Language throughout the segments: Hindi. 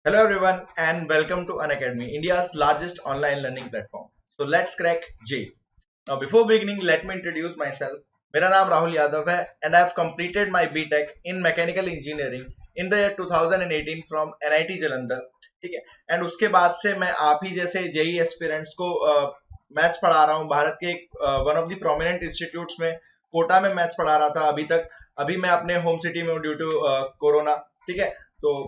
Hello everyone and welcome to Unacademy, India's largest online learning platform. So let's crack J. Now before beginning, let me introduce myself. मेरा नाम राहुल यादव है and I have completed my BTech in Mechanical Engineering in the year 2018 from NIT Jalandhar. ठीक है, एंड उसके बाद से मैं आप ही जैसे जेई एस्पिरेंट्स को मैथ्स पढ़ा रहा हूँ भारत के one of the prominent institutes में कोटा में मैथ्स पढ़ा रहा था अभी तक। अभी मैं अपने होम सिटी में हूँ ड्यू टू कोरोना। ठीक है, तो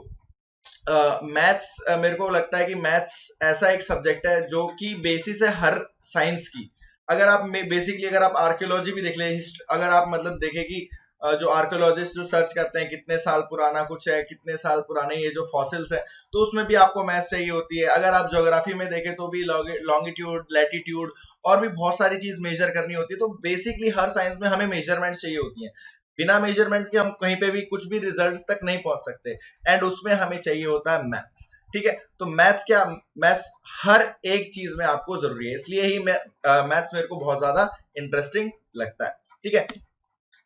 मैथ्स मेरे को लगता है कि मैथ्स ऐसा एक सब्जेक्ट है जो कि बेसिस है हर साइंस की। अगर आप बेसिकली अगर आप आर्कियोलॉजी भी देख ले, अगर आप मतलब देखें कि जो आर्कियोलॉजिस्ट जो सर्च करते हैं कितने साल पुराना कुछ है, कितने साल पुराने ये जो फॉसिल्स है, तो उसमें भी आपको मैथ्स चाहिए होती है। अगर आप ज्योग्राफी में देखें तो भी लॉन्गिट्यूड, लैटिट्यूड और भी बहुत सारी चीज मेजर करनी होती है। तो बेसिकली हर साइंस में हमें मेजरमेंट चाहिए होती है। बिना मेजरमेंट्स के हम कहीं पे भी कुछ भी रिजल्ट तक नहीं पहुंच सकते, एंड उसमें हमें चाहिए होता है मैथ्स। ठीक है, तो मैथ्स क्या, मैथ्स हर एक चीज में आपको जरूरी है, इसलिए ही मैथ्स मेरे को बहुत ज्यादा इंटरेस्टिंग लगता है। ठीक है,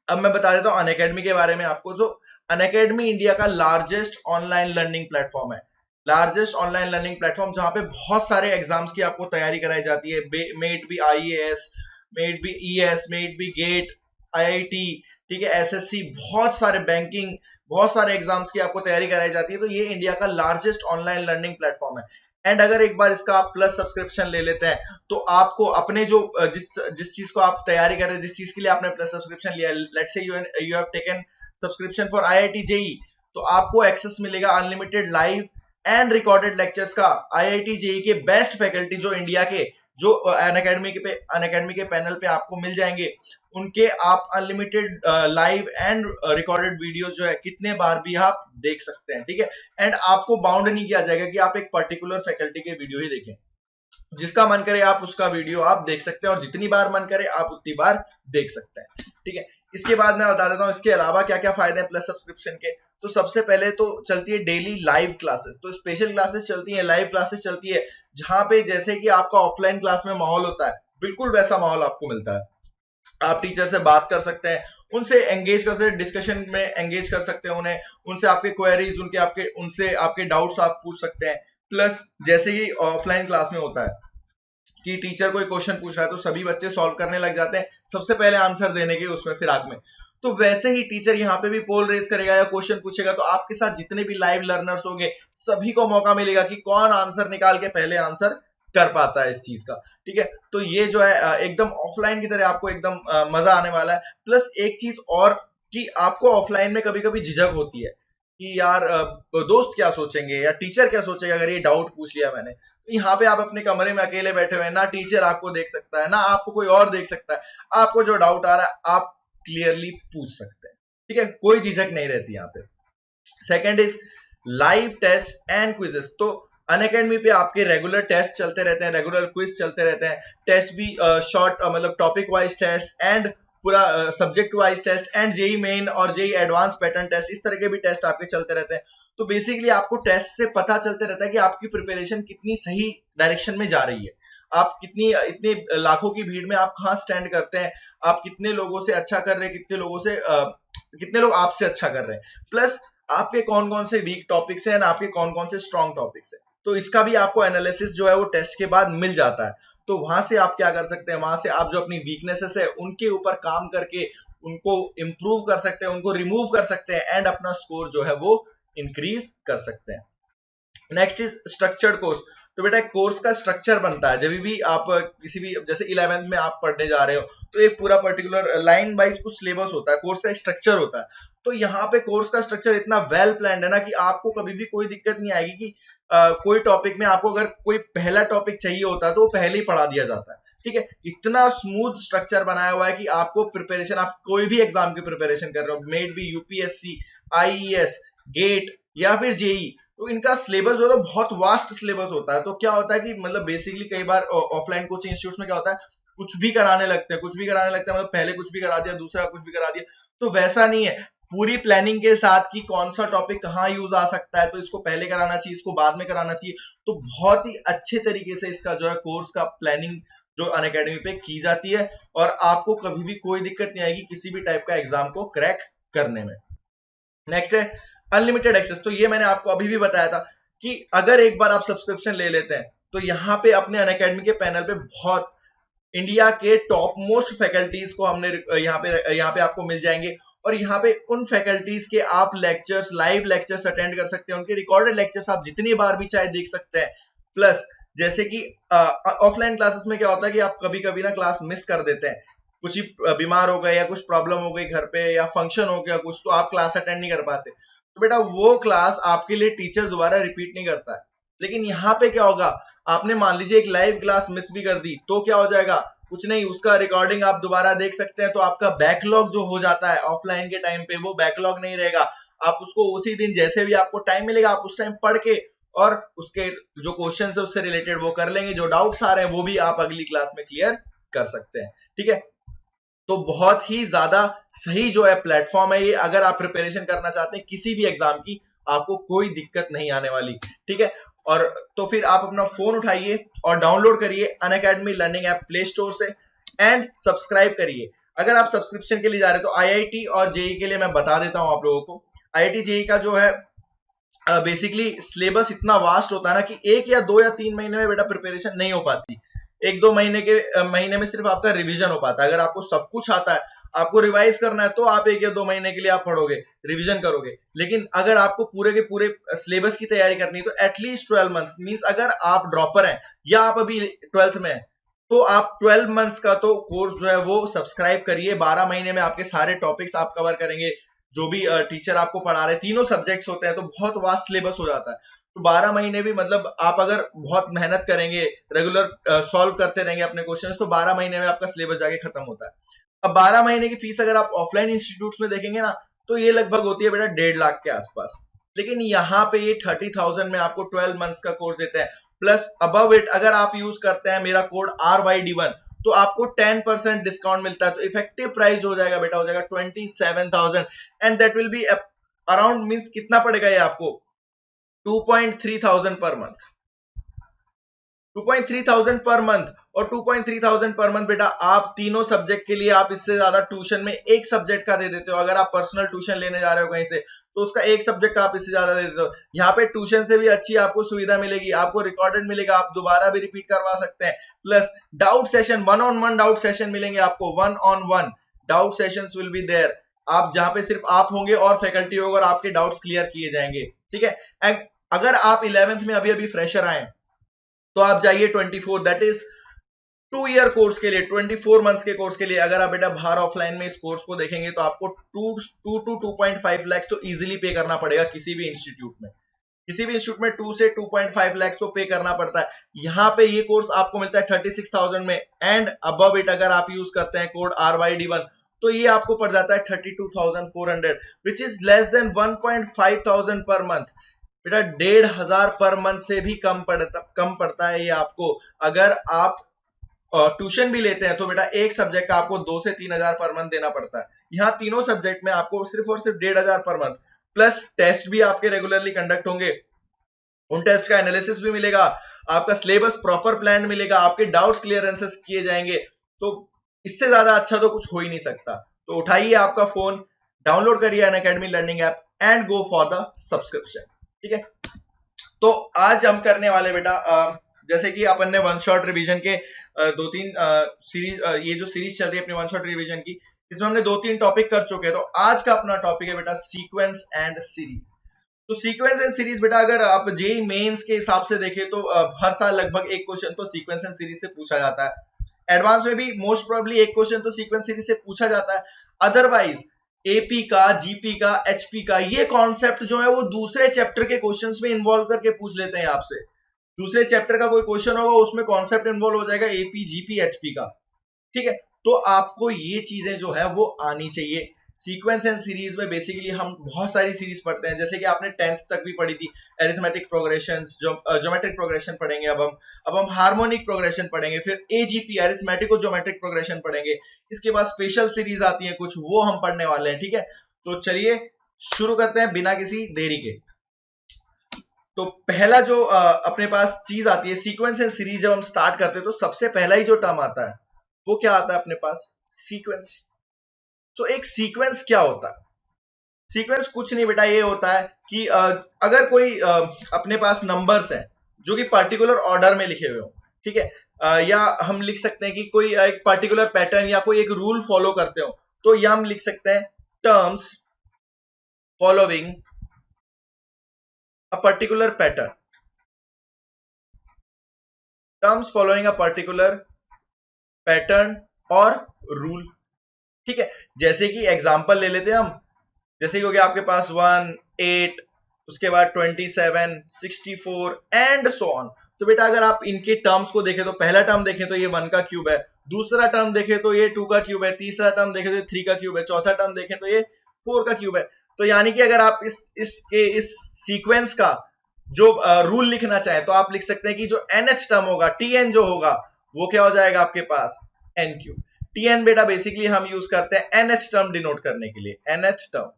अब मैं बता देता हूँ अनअकैडमी के बारे में आपको। जो अनअकैडमी इंडिया का लार्जेस्ट ऑनलाइन लर्निंग प्लेटफॉर्म है, लार्जेस्ट ऑनलाइन लर्निंग प्लेटफॉर्म जहां पे बहुत सारे एग्जाम्स की आपको तैयारी कराई जाती है। May it be IAS, may it be ES, may it be GATE, IIT, ठीक है, एसएससी, बहुत सारे बैंकिंग, बहुत सारे एग्जाम्स की आपको तैयारी कराई जाती है। तो ये इंडिया का लार्जेस्ट ऑनलाइन लर्निंग प्लेटफॉर्म है। एंड अगर एक बार इसका आप प्लस सब्सक्रिप्शन ले लेते हैं तो आपको अपने जो जिस जिस चीज को आप तैयारी कर रहे हैं, जिस चीज के लिए आपने प्लस सब्सक्रिप्शन लिया, let's say you have taken subscription for IIT JEE, तो आपको एक्सेस मिलेगा unlimited live and recorded lectures का। आईआईटी जेई के बेस्ट फैकल्टी जो इंडिया के, जो अनअकैडमी के पैनल पे आपको मिल जाएंगे, उनके आप unlimited live and recorded videos जो है कितने बार भी आप देख सकते हैं। ठीक है, एंड आपको बाउंड नहीं किया जाएगा कि आप एक पर्टिकुलर फैकल्टी के वीडियो ही देखें। जिसका मन करे आप उसका वीडियो आप देख सकते हैं, और जितनी बार मन करे आप उतनी बार देख सकते हैं। ठीक है, इसके बाद मैं बता देता हूँ इसके अलावा क्या क्या फायदे हैं प्लस सब्सक्रिप्शन के। तो सबसे पहले तो चलती है डेली लाइव क्लासेस, तो स्पेशल क्लासेस चलती है, लाइव क्लासेस चलती है, जहां पे जैसे कि आपका ऑफलाइन क्लास में माहौल होता है, बिल्कुल वैसा माहौल आपको मिलता है। आप टीचर से बात कर सकते हैं, उनसे एंगेज कर सकते हैं, डिस्कशन में एंगेज कर सकते हैं उन्हें, उनसे आपके क्वेरीज, उनसे आपके डाउट्स आप पूछ सकते हैं। प्लस जैसे ही ऑफलाइन क्लास में होता है कि टीचर कोई क्वेश्चन पूछ रहा है तो सभी बच्चे सॉल्व करने लग जाते हैं सबसे पहले आंसर देने के उसमें फिराक में। तो वैसे ही टीचर यहाँ पे भी पोल रेस करेगा या क्वेश्चन पूछेगा, तो आपके साथ जितने भी लाइव लर्नर्स होंगे सभी को मौका मिलेगा कि कौन आंसर निकाल के पहले आंसर कर पाता है इस चीज का। ठीक है, तो ये जो है एकदम ऑफलाइन की तरह आपको एकदम मजा आने वाला है। प्लस एक चीज और कि आपको ऑफलाइन में कभी कभी झिझक होती है कि यार दोस्त क्या सोचेंगे या टीचर क्या सोचेगा अगर ये डाउट पूछ लिया मैंने। तो यहाँ पे आप अपने कमरे में अकेले बैठे हुए हैं, ना टीचर आपको देख सकता है ना आपको कोई और देख सकता है, आपको जो डाउट आ रहा है आप क्लियरली पूछ सकते हैं। ठीक है, कोई झिझक नहीं रहती यहाँ पे। Second is live test and quizzes. तो अनअकैडमी पे आपके रेगुलर टेस्ट चलते रहते हैं, रेगुलर क्विज चलते रहते हैं। टेस्ट भी शॉर्ट मतलब टॉपिक वाइज टेस्ट एंड पूरा subject wise test and JEE Main और जेई एडवांस पैटर्न टेस्ट, इस तरह के भी टेस्ट आपके चलते रहते हैं। तो बेसिकली आपको टेस्ट से पता चलते रहता है कि आपकी प्रिपरेशन कितनी सही डायरेक्शन में जा रही है, आप कितनी इतने लाखों की भीड़ में आप कहाँ स्टैंड करते हैं, आप कितने लोगों से अच्छा कर रहे हैं, कितने लोग आपसे अच्छा कर रहे हैं, प्लस आपके कौन कौन से वीक टॉपिक्स हैं, आपके कौन कौन से स्ट्रॉन्ग टॉपिक्स हैं। तो इसका भी आपको एनालिसिस जो है वो टेस्ट के बाद मिल जाता है। तो वहां से आप क्या कर सकते हैं, वहां से आप जो अपनी वीकनेसेस है उनके ऊपर काम करके उनको इंप्रूव कर सकते हैं, उनको रिमूव कर सकते हैं, एंड अपना स्कोर जो है वो इंक्रीज कर सकते हैं। Next is structured course. तो बेटा एक कोर्स का स्ट्रक्चर बनता है जब भी आप किसी भी, जैसे 11th में आप पढ़ने जा रहे हो तो एक पूरा पर्टिकुलर लाइन वाइज कुछ सिलेबस होता है, कोर्स का एक स्ट्रक्चर होता है। तो यहाँ पे कोर्स का स्ट्रक्चर इतना वेल प्लान्ड है ना कि आपको कभी भी कोई दिक्कत नहीं आएगी कि कोई टॉपिक में आपको अगर कोई पहला टॉपिक चाहिए होता है तो वो पहले ही पढ़ा दिया जाता है। ठीक है, इतना स्मूथ स्ट्रक्चर बनाया हुआ है कि आपको प्रिपरेशन, आप कोई भी एग्जाम की प्रिपरेशन कर रहे हो, may be UPSC, IES, GATE या फिर जेई, तो इनका सिलेबस जो है बहुत वास्ट सिलेबस होता है। तो क्या होता है कि मतलब बेसिकली कई बार ऑफलाइन कोचिंग इंस्टीट्यूट में क्या होता है, कुछ भी कराने लगते हैं, कुछ भी कराने लगते हैं, मतलब पहले कुछ भी करा दिया, दूसरा कुछ भी करा दिया। तो वैसा नहीं है, पूरी प्लानिंग के साथ कि कौन सा टॉपिक कहाँ यूज आ सकता है, तो इसको पहले कराना चाहिए, इसको बाद में कराना चाहिए। तो बहुत ही अच्छे तरीके से इसका जो है कोर्स का प्लानिंग जो अनअकैडमी पे की जाती है, और आपको कभी भी कोई दिक्कत नहीं आएगी किसी भी टाइप का एग्जाम को क्रैक करने में। नेक्स्ट है अनलिमिटेड एक्सेस। तो ये मैंने आपको अभी भी बताया था कि अगर एक बार आप सब्सक्रिप्शन ले लेते हैं तो यहाँ पे अपने अनअकैडमी के पैनल पे बहुत इंडिया के टॉप मोस्ट फैकल्टीज को हमने यहाँ पे आपको मिल जाएंगे, और यहाँ पे उन फैकल्टीज के आप लेक्चर्स, लाइव लेक्चर्स अटेंड कर सकते हैं, उनके रिकॉर्डेड लेक्चर्स आप जितनी बार भी चाहे देख सकते हैं। प्लस जैसे कि ऑफलाइन क्लासेस में क्या होता है कि आप कभी कभी ना क्लास मिस कर देते हैं, कुछ ही बीमार हो गए या कुछ प्रॉब्लम हो गई घर पे या फंक्शन हो गया कुछ, तो आप क्लास अटेंड नहीं कर पाते, तो बेटा वो क्लास आपके लिए टीचर दोबारा रिपीट नहीं करता है। लेकिन यहाँ पे क्या होगा, आपने मान लीजिए एक लाइव क्लास मिस भी कर दी तो क्या हो जाएगा, कुछ नहीं, उसका रिकॉर्डिंग आप दोबारा देख सकते हैं, तो आपका बैकलॉग जो हो जाता है ऑफलाइन के टाइम पे वो बैकलॉग नहीं रहेगा। आप उसको उसी दिन जैसे भी आपको टाइम मिलेगा आप उस टाइम पढ़ के और उसके जो क्वेश्चन है उससे रिलेटेड वो कर लेंगे, जो डाउट्स आ रहे हैं वो भी आप अगली क्लास में क्लियर कर सकते हैं। ठीक है, तो बहुत ही ज्यादा सही जो है प्लेटफॉर्म है ये, अगर आप प्रिपरेशन करना चाहते हैं किसी भी एग्जाम की, आपको कोई दिक्कत नहीं आने वाली। ठीक है, और तो फिर आप अपना फोन उठाइए और डाउनलोड करिए Unacademy learning app play store से एंड सब्सक्राइब करिए। अगर आप सब्सक्रिप्शन के लिए जा रहे हैं तो आईआईटी और जेई के लिए मैं बता देता हूं आप लोगों को। आईआईटी जेई का जो है बेसिकली सिलेबस इतना वास्ट होता है ना कि 1 या 2 या 3 महीने में बेटा प्रिपरेशन नहीं हो पाती। 1-2 महीने में सिर्फ आपका रिवीजन हो पाता है। अगर आपको सब कुछ आता है, आपको रिवाइज करना है, तो आप 1 या 2 महीने के लिए आप पढ़ोगे, रिवीजन करोगे। लेकिन अगर आपको पूरे के पूरे सिलेबस की तैयारी करनी है तो एटलीस्ट 12 मंथ्स, मींस अगर आप ड्रॉपर हैं या आप अभी 12th में हैं तो आप 12 मंथ्स का तो कोर्स जो है वो सब्सक्राइब करिए। 12 महीने में आपके सारे टॉपिक्स आप कवर करेंगे, जो भी टीचर आपको पढ़ा रहे हैं, तीनों सब्जेक्ट्स होते हैं तो बहुत वास्ट सिलेबस हो जाता है। तो 12 महीने भी मतलब आप अगर बहुत मेहनत करेंगे, रेगुलर सॉल्व करते रहेंगे अपने क्वेश्चंस, तो 12 महीने में आपका सिलेबस जाके खत्म होता है। अब 12 महीने की फीस अगर आप ऑफलाइन इंस्टीट्यूट में देखेंगे ना तो ये लगभग होती है बेटा 1.5 लाख के आसपास। लेकिन यहाँ पे ये 30,000 में आपको 12 मंथ्स का कोर्स देते हैं। प्लस अबव इट अगर आप यूज करते हैं मेरा कोड RYD1 तो आपको 10% डिस्काउंट मिलता है। तो इफेक्टिव प्राइस हो जाएगा बेटा, हो जाएगा 27,000 and that will be around, means कितना पड़ेगा ये आपको, 2.3 thousand per month. 2.3 thousand per month, और 2.3 thousand पर मंथ बेटा आप तीनों सब्जेक्ट के लिए आप इससे ज्यादा ट्यूशन में एक सब्जेक्ट का दे देते हो। अगर आप पर्सनल ट्यूशन लेने जा रहे हो कहीं से तो उसका एक सब्जेक्ट का आप इससे ज्यादा दे देते हो। यहाँ पे ट्यूशन से भी अच्छी आपको सुविधा मिलेगी, आपको रिकॉर्डेड मिलेगा, आप दोबारा भी रिपीट करवा सकते हैं। Plus doubt session, 1-on-1 doubt session मिलेंगे आपको, 1-on-1 doubt sessions will be there, आप जहां पे सिर्फ आप होंगे और फैकल्टी होगा और आपके डाउट्स क्लियर किए जाएंगे। ठीक है, अगर आप 11th में अभी अभी फ्रेशर आए तो आप जाइए 24, दैट इज 2 ईयर कोर्स के लिए, 24 मंथ्स के कोर्स के लिए। अगर आप बेटा बाहर ऑफलाइन में इस कोर्स को देखेंगे तो आपको 2 to 2.5 लाख तो इजीली पे करना पड़ेगा किसी भी इंस्टीट्यूट में। किसी भी इंस्टीट्यूट में 2 से 2.5 लाख तो पे करना पड़ता है। यहाँ पे ये कोर्स आपको मिलता है 36,000 में एंड अबव इट अगर आप यूज करते हैं कोड RYD1 तो ये आपको पड़ जाता है 32,400, which is less then 1.5 thousand per month. बेटा 1,500 पर मंथ से भी कम पड़ता है ये आपको। अगर आप ट्यूशन भी लेते हैं तो बेटा एक सब्जेक्ट का आपको 2 से 3,000 पर मंथ देना पड़ता है। यहाँ तीनों सब्जेक्ट में आपको सिर्फ और सिर्फ 1,500 पर मंथ, प्लस टेस्ट भी आपके रेगुलरली कंडक्ट होंगे, उन टेस्ट का एनालिसिस भी मिलेगा, आपका सिलेबस प्रॉपर प्लान मिलेगा, आपके डाउट्स क्लियरेंसेस किए जाएंगे। तो इससे ज्यादा अच्छा तो कुछ हो ही नहीं सकता। तो उठाइए आपका फोन, डाउनलोड करिए Unacademy learning app and go for the subscription. ठीक है, तो आज हम करने वाले बेटा जैसे कि अपन ने वन शॉट रिवीजन के 2-3 सीरीज, ये जो सीरीज चल रही है अपनी वन शॉट रिवीजन की, इसमें हमने 2-3 टॉपिक कर चुके हैं। तो आज का अपना टॉपिक है बेटा सीक्वेंस एंड सीरीज। तो सीक्वेंस एंड सीरीज बेटा अगर आप जेई मेंस के हिसाब से देखें तो हर साल लगभग एक क्वेश्चन तो सीक्वेंस एंड सीरीज से पूछा जाता है। एडवांस में भी मोस्ट प्रोबेबली एक क्वेश्चन तो सीक्वेंस सीरीज से पूछा जाता है। अदरवाइज एपी का, जीपी का, एचपी का ये कॉन्सेप्ट जो है वो दूसरे चैप्टर के क्वेश्चंस में इन्वॉल्व करके पूछ लेते हैं आपसे। दूसरे चैप्टर का कोई क्वेश्चन होगा उसमें कॉन्सेप्ट इन्वॉल्व हो जाएगा एपी, जीपी, एचपी का। ठीक है, तो आपको ये चीजें जो है वो आनी चाहिए। सीक्वेंस एंड सीरीज में बेसिकली हम बहुत सारी सीरीज पढ़ते हैं, जैसे कि आपने 10th तक भी पढ़ी थी, अरिथमेटिक प्रोग्रेशंस, ज्योमेट्रिक प्रोग्रेशन पढ़ेंगे। अब हम हार्मोनिक प्रोग्रेशन पढ़ेंगे, फिर एजीपी अरिथमेटिक और ज्योमेट्रिक प्रोग्रेशन पढ़ेंगे। इसके बाद स्पेशल सीरीज आती है कुछ, वो हम पढ़ने वाले हैं। ठीक है, तो चलिए शुरू करते हैं बिना किसी देरी के। तो पहला जो अपने पास चीज आती है सीक्वेंस एंड सीरीज, जब हम स्टार्ट करते हैं तो सबसे पहला ही जो टर्म आता है वो क्या आता है अपने पास, सीक्वेंस। तो एक सीक्वेंस क्या होता है? सीक्वेंस कुछ नहीं बेटा, ये होता है कि अगर कोई अपने पास नंबर्स हैं जो कि पर्टिकुलर ऑर्डर में लिखे हुए हो, ठीक है, या हम लिख सकते हैं कि कोई एक पर्टिकुलर पैटर्न या कोई एक रूल फॉलो करते हो, तो या हम लिख सकते हैं terms following a particular pattern, terms following a particular pattern और रूल, ठीक है। जैसे कि एग्जांपल ले लेते हैं हम, जैसे कि हो गया आपके पास 1 8, उसके बाद 27 64 एंड सो ऑन। तो बेटा अगर आप इनके टर्म्स को देखें तो पहला टर्म देखें तो ये 1 का क्यूब है, दूसरा टर्म देखें तो ये 2 का क्यूब है, तीसरा टर्म देखें तो ये 3 का क्यूब है, चौथा टर्म देखें तो ये 4 का क्यूब है। तो यानी कि अगर आप इस सीक्वेंस का जो रूल लिखना चाहें तो आप लिख सकते हैं कि जो nth टर्म होगा, tn जो होगा, वो क्या हो जाएगा आपके पास n क्यूब। tn बेटा बेसिकली हम यूज करते हैं nth टर्म डिनोट करने के लिए, nth टर्म,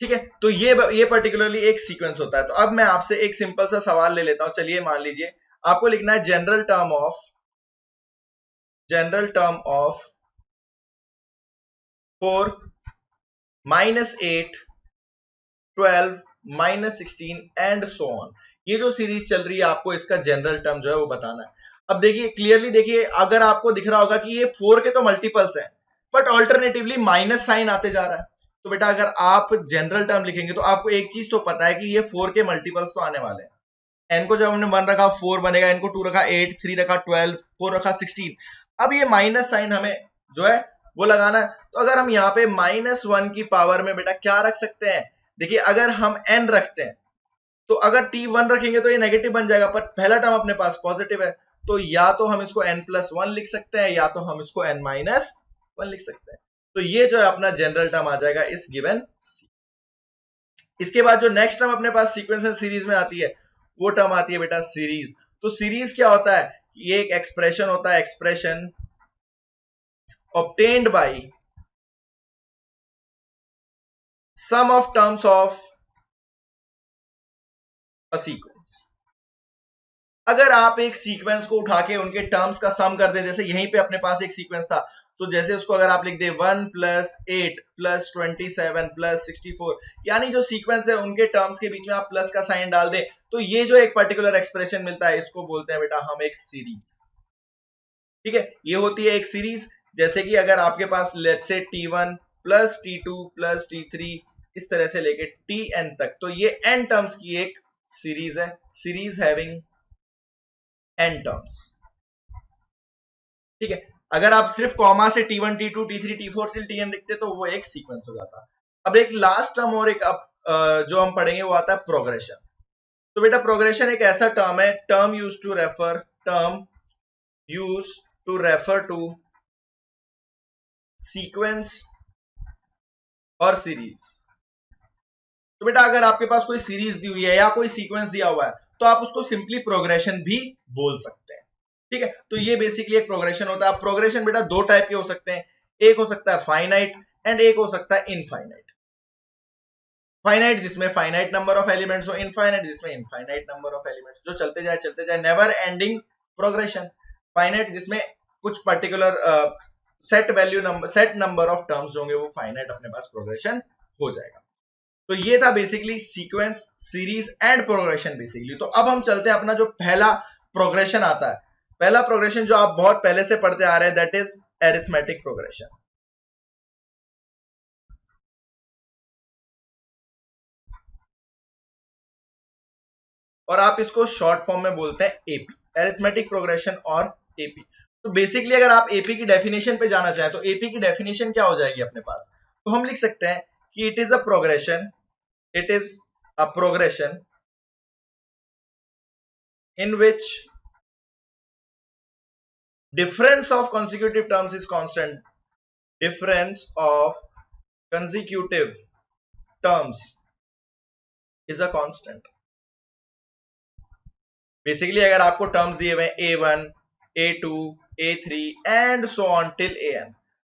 ठीक है। तो ये पर्टिकुलरली एक सीक्वेंस होता है। तो अब मैं आपसे एक सिंपल सा सवाल ले लेता हूं, चलिए मान लीजिए आपको लिखना है general term of 4 -8 12 -16 and so on. ये जो सीरीज चल रही है आपको इसका जनरल टर्म जो है वो बताना है। अब देखिए क्लियरली, देखिए अगर आपको दिख रहा होगा कि ये 4 के तो मल्टीपल्स हैं, बट ऑल्टरनेटिवली माइनस साइन आते जा रहा है। तो बेटा अगर आप जनरल टर्म लिखेंगे तो आपको एक चीज तो पता है कि ये 4 के मल्टीपल्स तो आने वाले हैं। एन को जब हमने 1 रखा 4 बनेगा, इनको 2 रखा 8, 3 रखा 12, 4 रखा 16। अब ये माइनस साइन हमें जो है वो लगाना है। तो अगर हम यहाँ पे -1 की पावर में बेटा क्या रख सकते हैं, देखिए अगर हम n रखते हैं तो अगर t1 रखेंगे तो ये नेगेटिव बन जाएगा, पर पहला टर्म अपने पास पॉजिटिव है, तो या तो हम इसको n+1 लिख सकते हैं या तो हम इसको n-1 लिख सकते हैं। तो ये जो है अपना जनरल टर्म आ जाएगा इस गिवन। इसके बाद जो नेक्स्ट टर्म अपने पास सीक्वेंस एंड सीरीज में आती है वो टर्म आती है बेटा सीरीज। तो सीरीज क्या होता है, ये एक एक्सप्रेशन होता है, expression obtained by sum of terms of a sequence। अगर आप एक सीक्वेंस को उठा के उनके टर्म्स का सम कर दे, जैसे यहीं पे अपने पास एक सीक्वेंस था, तो जैसे उसको अगर आप लिख दे 1 + 8 + 27 + 64, यानी जो सीक्वेंस है उनके टर्म्स के बीच में आप प्लस का साइन डाल दें, तो ये जो एक पर्टिकुलर एक्सप्रेशन मिलता है इसको बोलते हैं बेटा हम एक सीरीज, ठीक है। ये होती है एक सीरीज। जैसे कि अगर आपके पास let's say t1 + t2 + t3 इस तरह से लेके tn तक, तो ये n टर्म्स की एक सीरीज है, सीरीज हैविंग n टर्म्स, ठीक है। अगर आप सिर्फ कॉमा से t1 t2 t3 t4 till tn लिखते तो वो एक सीक्वेंस हो जाता। अब एक लास्ट टर्म और एक जो हम पढ़ेंगे वो आता है प्रोग्रेशन। तो बेटा प्रोग्रेशन एक ऐसा टर्म है, term use to refer to sequence और सीरीज। तो बेटा अगर आपके पास कोई सीरीज दी हुई है या कोई सीक्वेंस दिया हुआ है तो आप उसको सिंपली प्रोग्रेशन भी बोल सकते हैं, ठीक है। तो ये बेसिकली एक प्रोग्रेशन होता है। प्रोग्रेशन बेटा दो टाइप के हो सकते हैं, एक हो सकता है फाइनाइट एंड एक हो सकता है इनफाइनाइट। फाइनाइट जिसमें फाइनाइट नंबर ऑफ एलिमेंट्स हो, इनफाइनाइट जिसमें इनफाइनाइट नंबर ऑफ एलिमेंट्स, जो चलते जाए नेवर एंडिंग प्रोग्रेशन। फाइनाइट जिसमें कुछ particular set number of terms होंगे, वो फाइनाइट अपने पास प्रोग्रेशन हो जाएगा। तो ये था basically sequence, series and progression basically. तो अब हम चलते हैं अपना जो पहला प्रोग्रेशन आता है, पहला प्रोग्रेशन जो आप बहुत पहले से पढ़ते आ रहे हैं, दैट इज एरिथमेटिक प्रोग्रेशन। और आप इसको शॉर्ट फॉर्म में बोलते हैं एपी, एरिथमेटिक प्रोग्रेशन और एपी। तो बेसिकली अगर आप एपी की डेफिनेशन पे जाना चाहें तो एपी की डेफिनेशन क्या हो जाएगी अपने पास, तो हम लिख सकते हैं कि it is a progression in which difference of consecutive terms is constant, difference of consecutive terms is a constant। Basically अगर आपको टर्म्स दिए हुए हैं a1 a2 a3 and so on till an,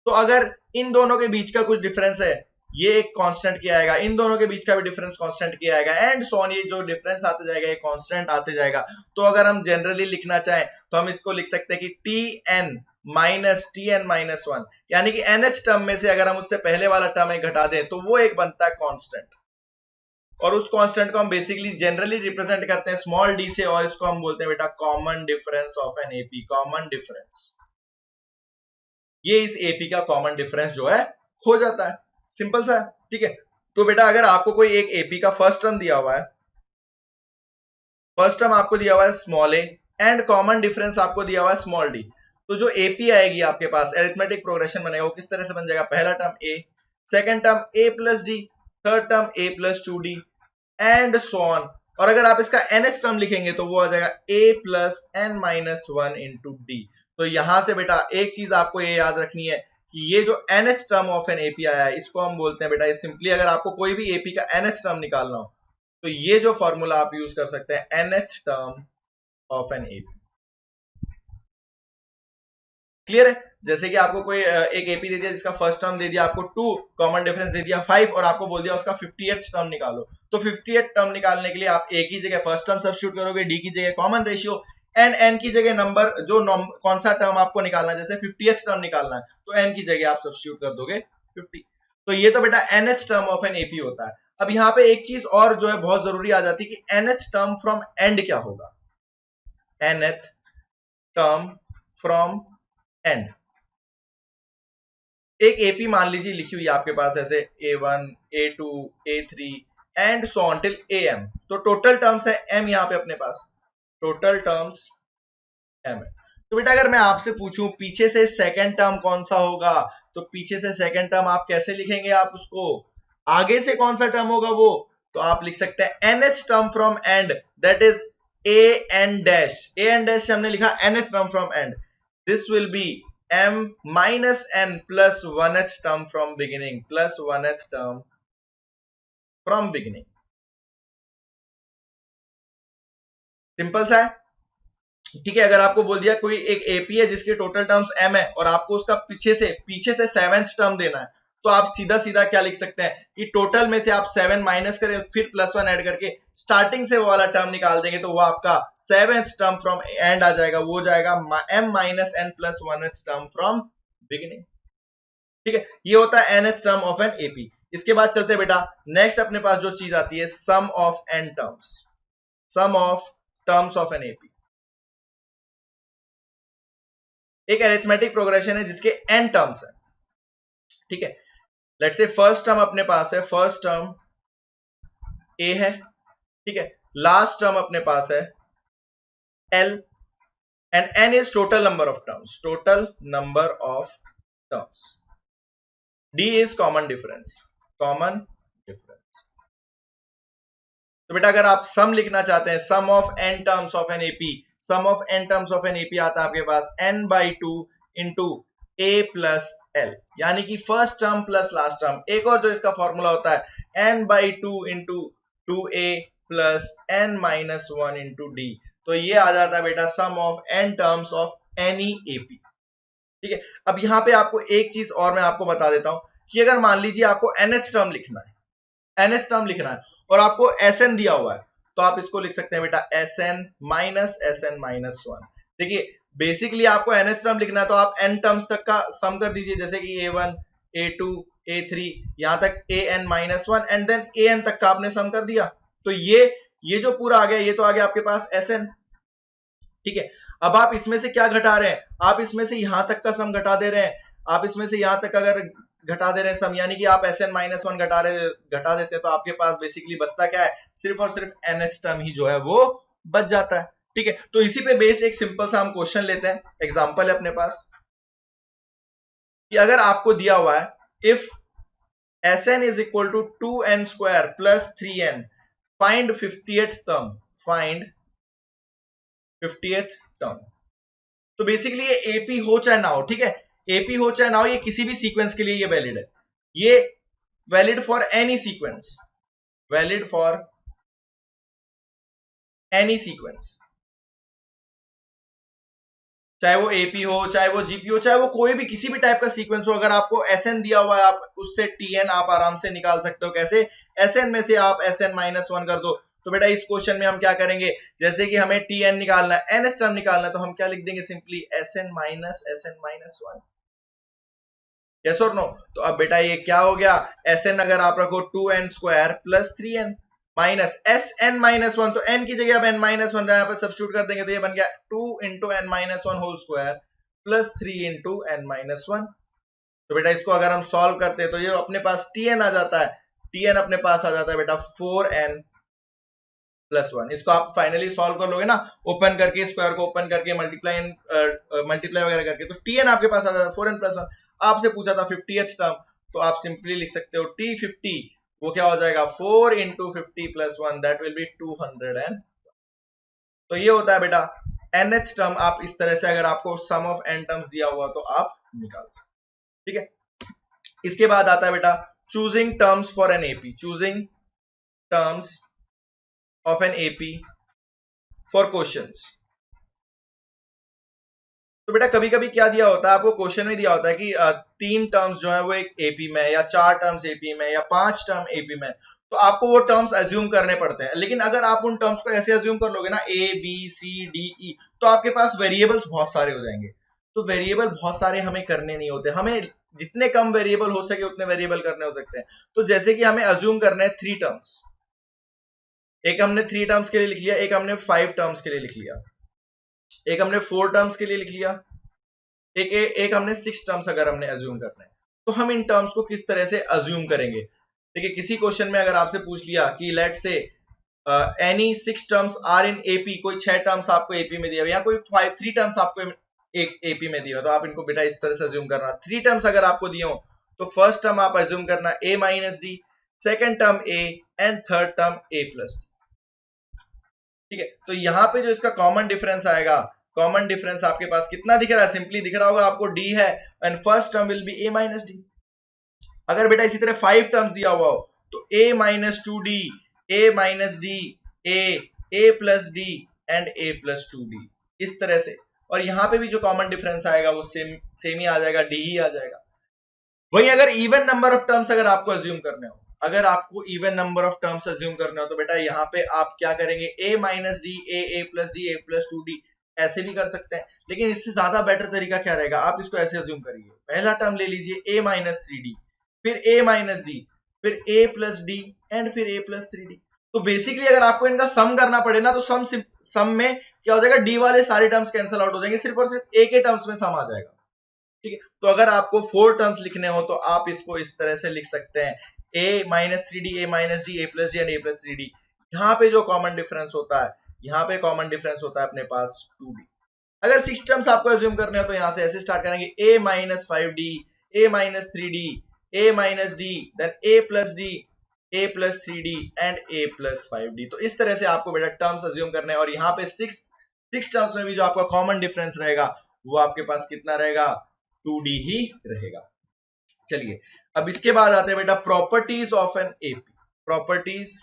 तो अगर इन दोनों के बीच का कुछ डिफरेंस है ये एक कांस्टेंट किया जाएगा, इन दोनों के बीच का भी डिफरेंस कांस्टेंट किया जाएगा एंड सो ऑन, ये जो डिफरेंस आते जाएगा ये कांस्टेंट आते जाएगा। तो अगर हम जनरली लिखना चाहें तो हम इसको लिख सकते हैं कि tn minus T N minus one, यानी कि nth टर्म में से अगर हम उससे पहले वाला टर्म एक घटा दें तो वो एक बनता है कांस्टेंट, और उस कांस्टेंट को हम बेसिकली जनरली रिप्रेजेंट करते हैं स्मॉल डी से, और इसको हम बोलते हैं बेटा common difference of an AP, common difference. ये इस एपी का कॉमन डिफरेंस जो है हो जाता है, सिंपल सा है, ठीक है। तो बेटा अगर आपको कोई एक एपी का फर्स्ट टर्म दिया हुआ है, फर्स्ट टर्म आपको दिया हुआ है small A and common difference आपको दिया हुआ है स्मॉल डी, तो जो एपी आएगी आपके पास, एरिथमेटिक प्रोग्रेशन बनेगा, वो किस तरह से बन जाएगा, पहला term A, second term A plus D, third term A plus two D and so on. और अगर आप इसका nth टर्म लिखेंगे तो वो आ जाएगा a plus N minus one into D. तो यहां से बेटा एक चीज आपको ये याद रखनी है कि ये जो nth term of an AP आया है, इसको हम बोलते हैं बेटा, ये सिंपली अगर आपको कोई भी एपी का nth टर्म निकालना हो तो ये जो फॉर्मूला आप यूज कर सकते हैं, nth term of an AP. Clear है? जैसे कि आपको कोई एक एपी दे दिया जिसका फर्स्ट टर्म दे दिया आपको 2, कॉमन डिफरेंस दे दिया 5, और आपको बोल दिया उसका 50th टर्म निकालो, तो 50th टर्म निकालने के लिए आप ए की जगह फर्स्ट टर्म सब्स्टिट्यूट करोगे, डी की जगह कॉमन रेशियो, एंड एन की जगह नंबर जो कौन सा टर्म आपको निकालना है, जैसे 50th टर्म निकालना है तो एन की जगह आप सब्स्टिट्यूट कर दोगे 50। तो ये तो बेटा nth term of an AP होता है। अब यहाँ पे एक चीज और जो है बहुत जरूरी आ जाती है कि nth टर्म फ्रॉम एंड क्या होगा, nth टर्म फ्रॉम एंड। एक एपी मान लीजिए लिखी हुई है आपके पास ऐसे a1, a2, a3 and so on till am, तो टोटल टर्म्स है m यहाँ पे अपने पास, टोटल टर्म्स m है। तो बेटा अगर मैं आपसे पूछूं पीछे से सेकंड टर्म कौन सा होगा, तो पीछे से सेकंड टर्म आप कैसे लिखेंगे, आप उसको आगे से कौन सा टर्म होगा वो, तो आप लिख सकते हैं nth term from and, that is an dash, an dash से हमने लिखा nth term from and, this will B m minus n plus 1th term from beginning, plus 1th term from beginning। Simple सा है, ठीक है। अगर आपको बोल दिया कोई एक एपी है जिसके टोटल टर्म्स m है और आपको उसका पीछे से 7th टर्म देना है, तो आप सीधा सीधा क्या लिख सकते हैं कि टोटल में से आप 7 माइनस करें फिर प्लस 1 ऐड करके स्टार्टिंग से वो वाला टर्म निकाल देंगे, तो वो आपका 7th टर्म फ्रॉम एंड आ जाएगा, वो हो जाएगा m minus n plus 1th term from beginning. ठीक है, ये होता है nth term of an AP. इसके बाद चलते बेटा नेक्स्ट अपने पास जो चीज आती है sum of n terms, sum of terms of an AP. एक अरिथमेटिक प्रोग्रेशन है जिसके n टर्म्स है, ठीक है। लेट्स से फर्स्ट टर्म अपने पास है, फर्स्ट टर्म a है, ठीक है। लास्ट टर्म अपने पास है l and n is total number of terms, total number of terms. d is common difference, common difference. तो बेटा अगर आप सम लिखना चाहते हैं, sum of n terms of an AP, sum of n terms of an AP आता है आपके पास n/2 into a plus L, यानी कि first term plus last term. एक और जो इसका फॉर्मूला होता है n/2 into 2a plus n minus 1 into D. तो ये आ जाता है बेटा sum of n terms of any AP, ठीक है। अब यहां पे आपको एक चीज और मैं आपको बता देता हूं कि अगर मान लीजिए आपको nth टर्म लिखना है, nth टर्म लिखना है और आपको sn दिया हुआ है, तो आप इसको लिख सकते हैं बेटा sn माइनस 1। देखिए बेसिकली आपको nth टर्म लिखना है तो आप n टर्म्स तक का सम कर दीजिए, जैसे कि a1, a2, a3 यहां तक an minus 1 and then an तक का आपने सम कर दिया, तो ये जो पूरा आ गया ये तो आ गया आपके पास sn, ठीक है। अब आप इसमें से क्या घटा रहे हैं, आप इसमें से यहां तक का सम घटा दे रहे हैं, आप इसमें से यहां तक अगर घटा दे रहे हैं सम, यानी कि आप sn माइनस 1 घटा देते हैं तो आपके पास बेसिकली बचता क्या है, सिर्फ और सिर्फ nth टर्म ही जो है वो बच जाता है, ठीक है। तो इसी पे बेस्ड एक सिंपल सा हम क्वेश्चन लेते हैं, एग्जांपल है अपने पास कि अगर आपको दिया हुआ है if sn is equal to 2n square plus 3n, find 50th term, find 50th term. तो बेसिकली ये एपी हो चाहे ना हो, ठीक है, एपी हो चाहे ना हो, ये किसी भी सीक्वेंस के लिए ये वैलिड है, ये valid for any sequence, valid for any sequence, चाहे वो एपी हो, चाहे वो जीपी हो, चाहे वो कोई भी किसी भी टाइप का सीक्वेंस हो। अगर आपको एसएन दिया हुआ है आप उससे टीएन आप आराम से निकाल सकते हो। कैसे? एसएन में से आप एसएन माइनस 1 कर दो तो बेटा इस क्वेश्चन में हम क्या करेंगे, जैसे कि हमें Tn निकालना है, nth टर्म निकालना है, तो हम क्या लिख देंगे सिंपली Sn माइनस 1। यस और नो? तो अब बेटा ये क्या हो गया, Sn अगर आप रखो 2n² plus 3n minus Sn minus 1, तो n की जगह अब n माइनस 1 यहाँ पे सब्स्टिट्यूट कर देंगे, तो ये बन गया 2 into n minus 1 whole square plus 3 into n minus 1। तो बेटा इसको अगर हम सॉल्व करते हैं तो ये अपने पास Tn आ जाता है, Tn अपने पास आ जाता है बेटा 4n प्लस 1। इसको आप फाइनली सॉल्व कर लोगे ना, ओपन करके स्क्वायर को ओपन करके मल्टीप्लाई वगैरह करके, तो Tn आपके पास आ जाता है 4n प्लस 1। आपसे पूछा था 50th टर्म, तो आप सिंपली लिख सकते हो T50, वो क्या हो जाएगा 4 into 50 plus 1, that will B 200। तो ये होता है बेटा nth टर्म। आप इस तरह से अगर आपको सम ऑफ n टर्म्स दिया हुआ तो आप निकाल सकते, ठीक है। इसके बाद आता है बेटा choosing terms for an AP, choosing terms of an AP for questions. तो बेटा कभी कभी क्या दिया होता है, आपको क्वेश्चन में दिया होता है कि 3 टर्म्स जो है वो एक एपी में, या 4 टर्म्स एपी में, या 5 टर्म एपी में, तो आपको वो टर्म्स अज्यूम करने पड़ते हैं। लेकिन अगर आप उन टर्म्स को ऐसे अज्यूम कर लोगे ना ए बी सी डी ई, तो आपके पास वेरिएबल्स बहुत सारे हो जाएंगे। तो वेरिएबल बहुत सारे हमें करने नहीं होते, हमें जितने कम वेरिएबल हो सके उतने वेरिएबल करने हो सकते हैं। तो जैसे कि हमें अज्यूम करना है 3 टर्म्स, एक हमने 3 टर्म्स के लिए लिख लिया, एक हमने 5 टर्म्स के लिए लिख लिया, एक हमने 4 टर्म्स के लिए लिख लिया, एक हमने 6 टर्म्स अगर हमने अज्यूम करना है। तो हम इन टर्म्स को किस तरह से अज्यूम करेंगे, देखिए किसी क्वेश्चन में अगर आपसे पूछ लिया कि let say any 6 terms are in AP, कोई 6 टर्म्स आपको एपी में दिया, या कोई 3 टर्म्स आपको एक एपी में दिया, तो आप इनको बेटा इस तरह से अज्यूम करना। 3 टर्म्स अगर आपको दिए हो तो फर्स्ट टर्म आप अज्यूम करना a minus D, second term a and third term a plus D, ठीक है। तो यहाँ पे जो इसका कॉमन डिफरेंस आएगा, कॉमन डिफरेंस आपके पास कितना दिख रहा है, सिंपली दिख रहा होगा आपको d है, and first term will be a minus D. अगर बेटा इसी तरह 5 टर्म्स दिया हुआ हो तो a minus 2d, a minus D, a plus D and a plus 2d, इस तरह से। और यहाँ पे भी जो कॉमन डिफरेंस आएगा वो सेम ही आ जाएगा, d ही आ जाएगा। वही अगर इवन नंबर ऑफ टर्म्स अगर आपको अज्यूम करने हो, अगर आपको even number of terms assume करने हो, तो बेटा यहाँ पे आप क्या करेंगे, a minus D, a plus D, a plus 2d, ऐसे भी कर सकते हैं। लेकिन इससे ज्यादा बेटर तरीका क्या रहेगा, आप इसको ऐसे अज्यूम करिए, पहला टर्म ले लीजिए a माइनस 3d, फिर a माइनस डी, फिर a प्लस डी एंड फिर a प्लस 3d। तो बेसिकली अगर आपको इनका सम करना पड़े ना, तो सम में क्या हो जाएगा, डी वाले सारे टर्म्स कैंसिल आउट हो जाएंगे, सिर्फ और सिर्फ a के टर्म्स में सम आ जाएगा, ठीक है। तो अगर आपको 4 टर्म्स लिखने हो तो आप इसको इस तरह से लिख सकते हैं, a minus 3d, a minus D, a plus D and a plus 3d। यहाँ पे जो कॉमन डिफरेंस होता है, यहाँ पे कॉमन डिफरेंस होता है अपने पास 2d। अगर 6 टर्म्स आपको अज्यूम करने हो तो यहाँ से ऐसे स्टार्ट करेंगे, a minus 5d, a minus 3d, a minus D, then a plus D, a plus 3d and a plus 5d। तो इस तरह से आपको बेटा टर्म्स अज्यूम करने हैं। और यहाँ पे 6 टर्म्स में भी जो आपका कॉमन डिफरेंस रहेगा वो आपके पास कितना रहेगा, 2d ही रहेगा। चलिए अब इसके बाद आते हैं बेटा properties of an AP, properties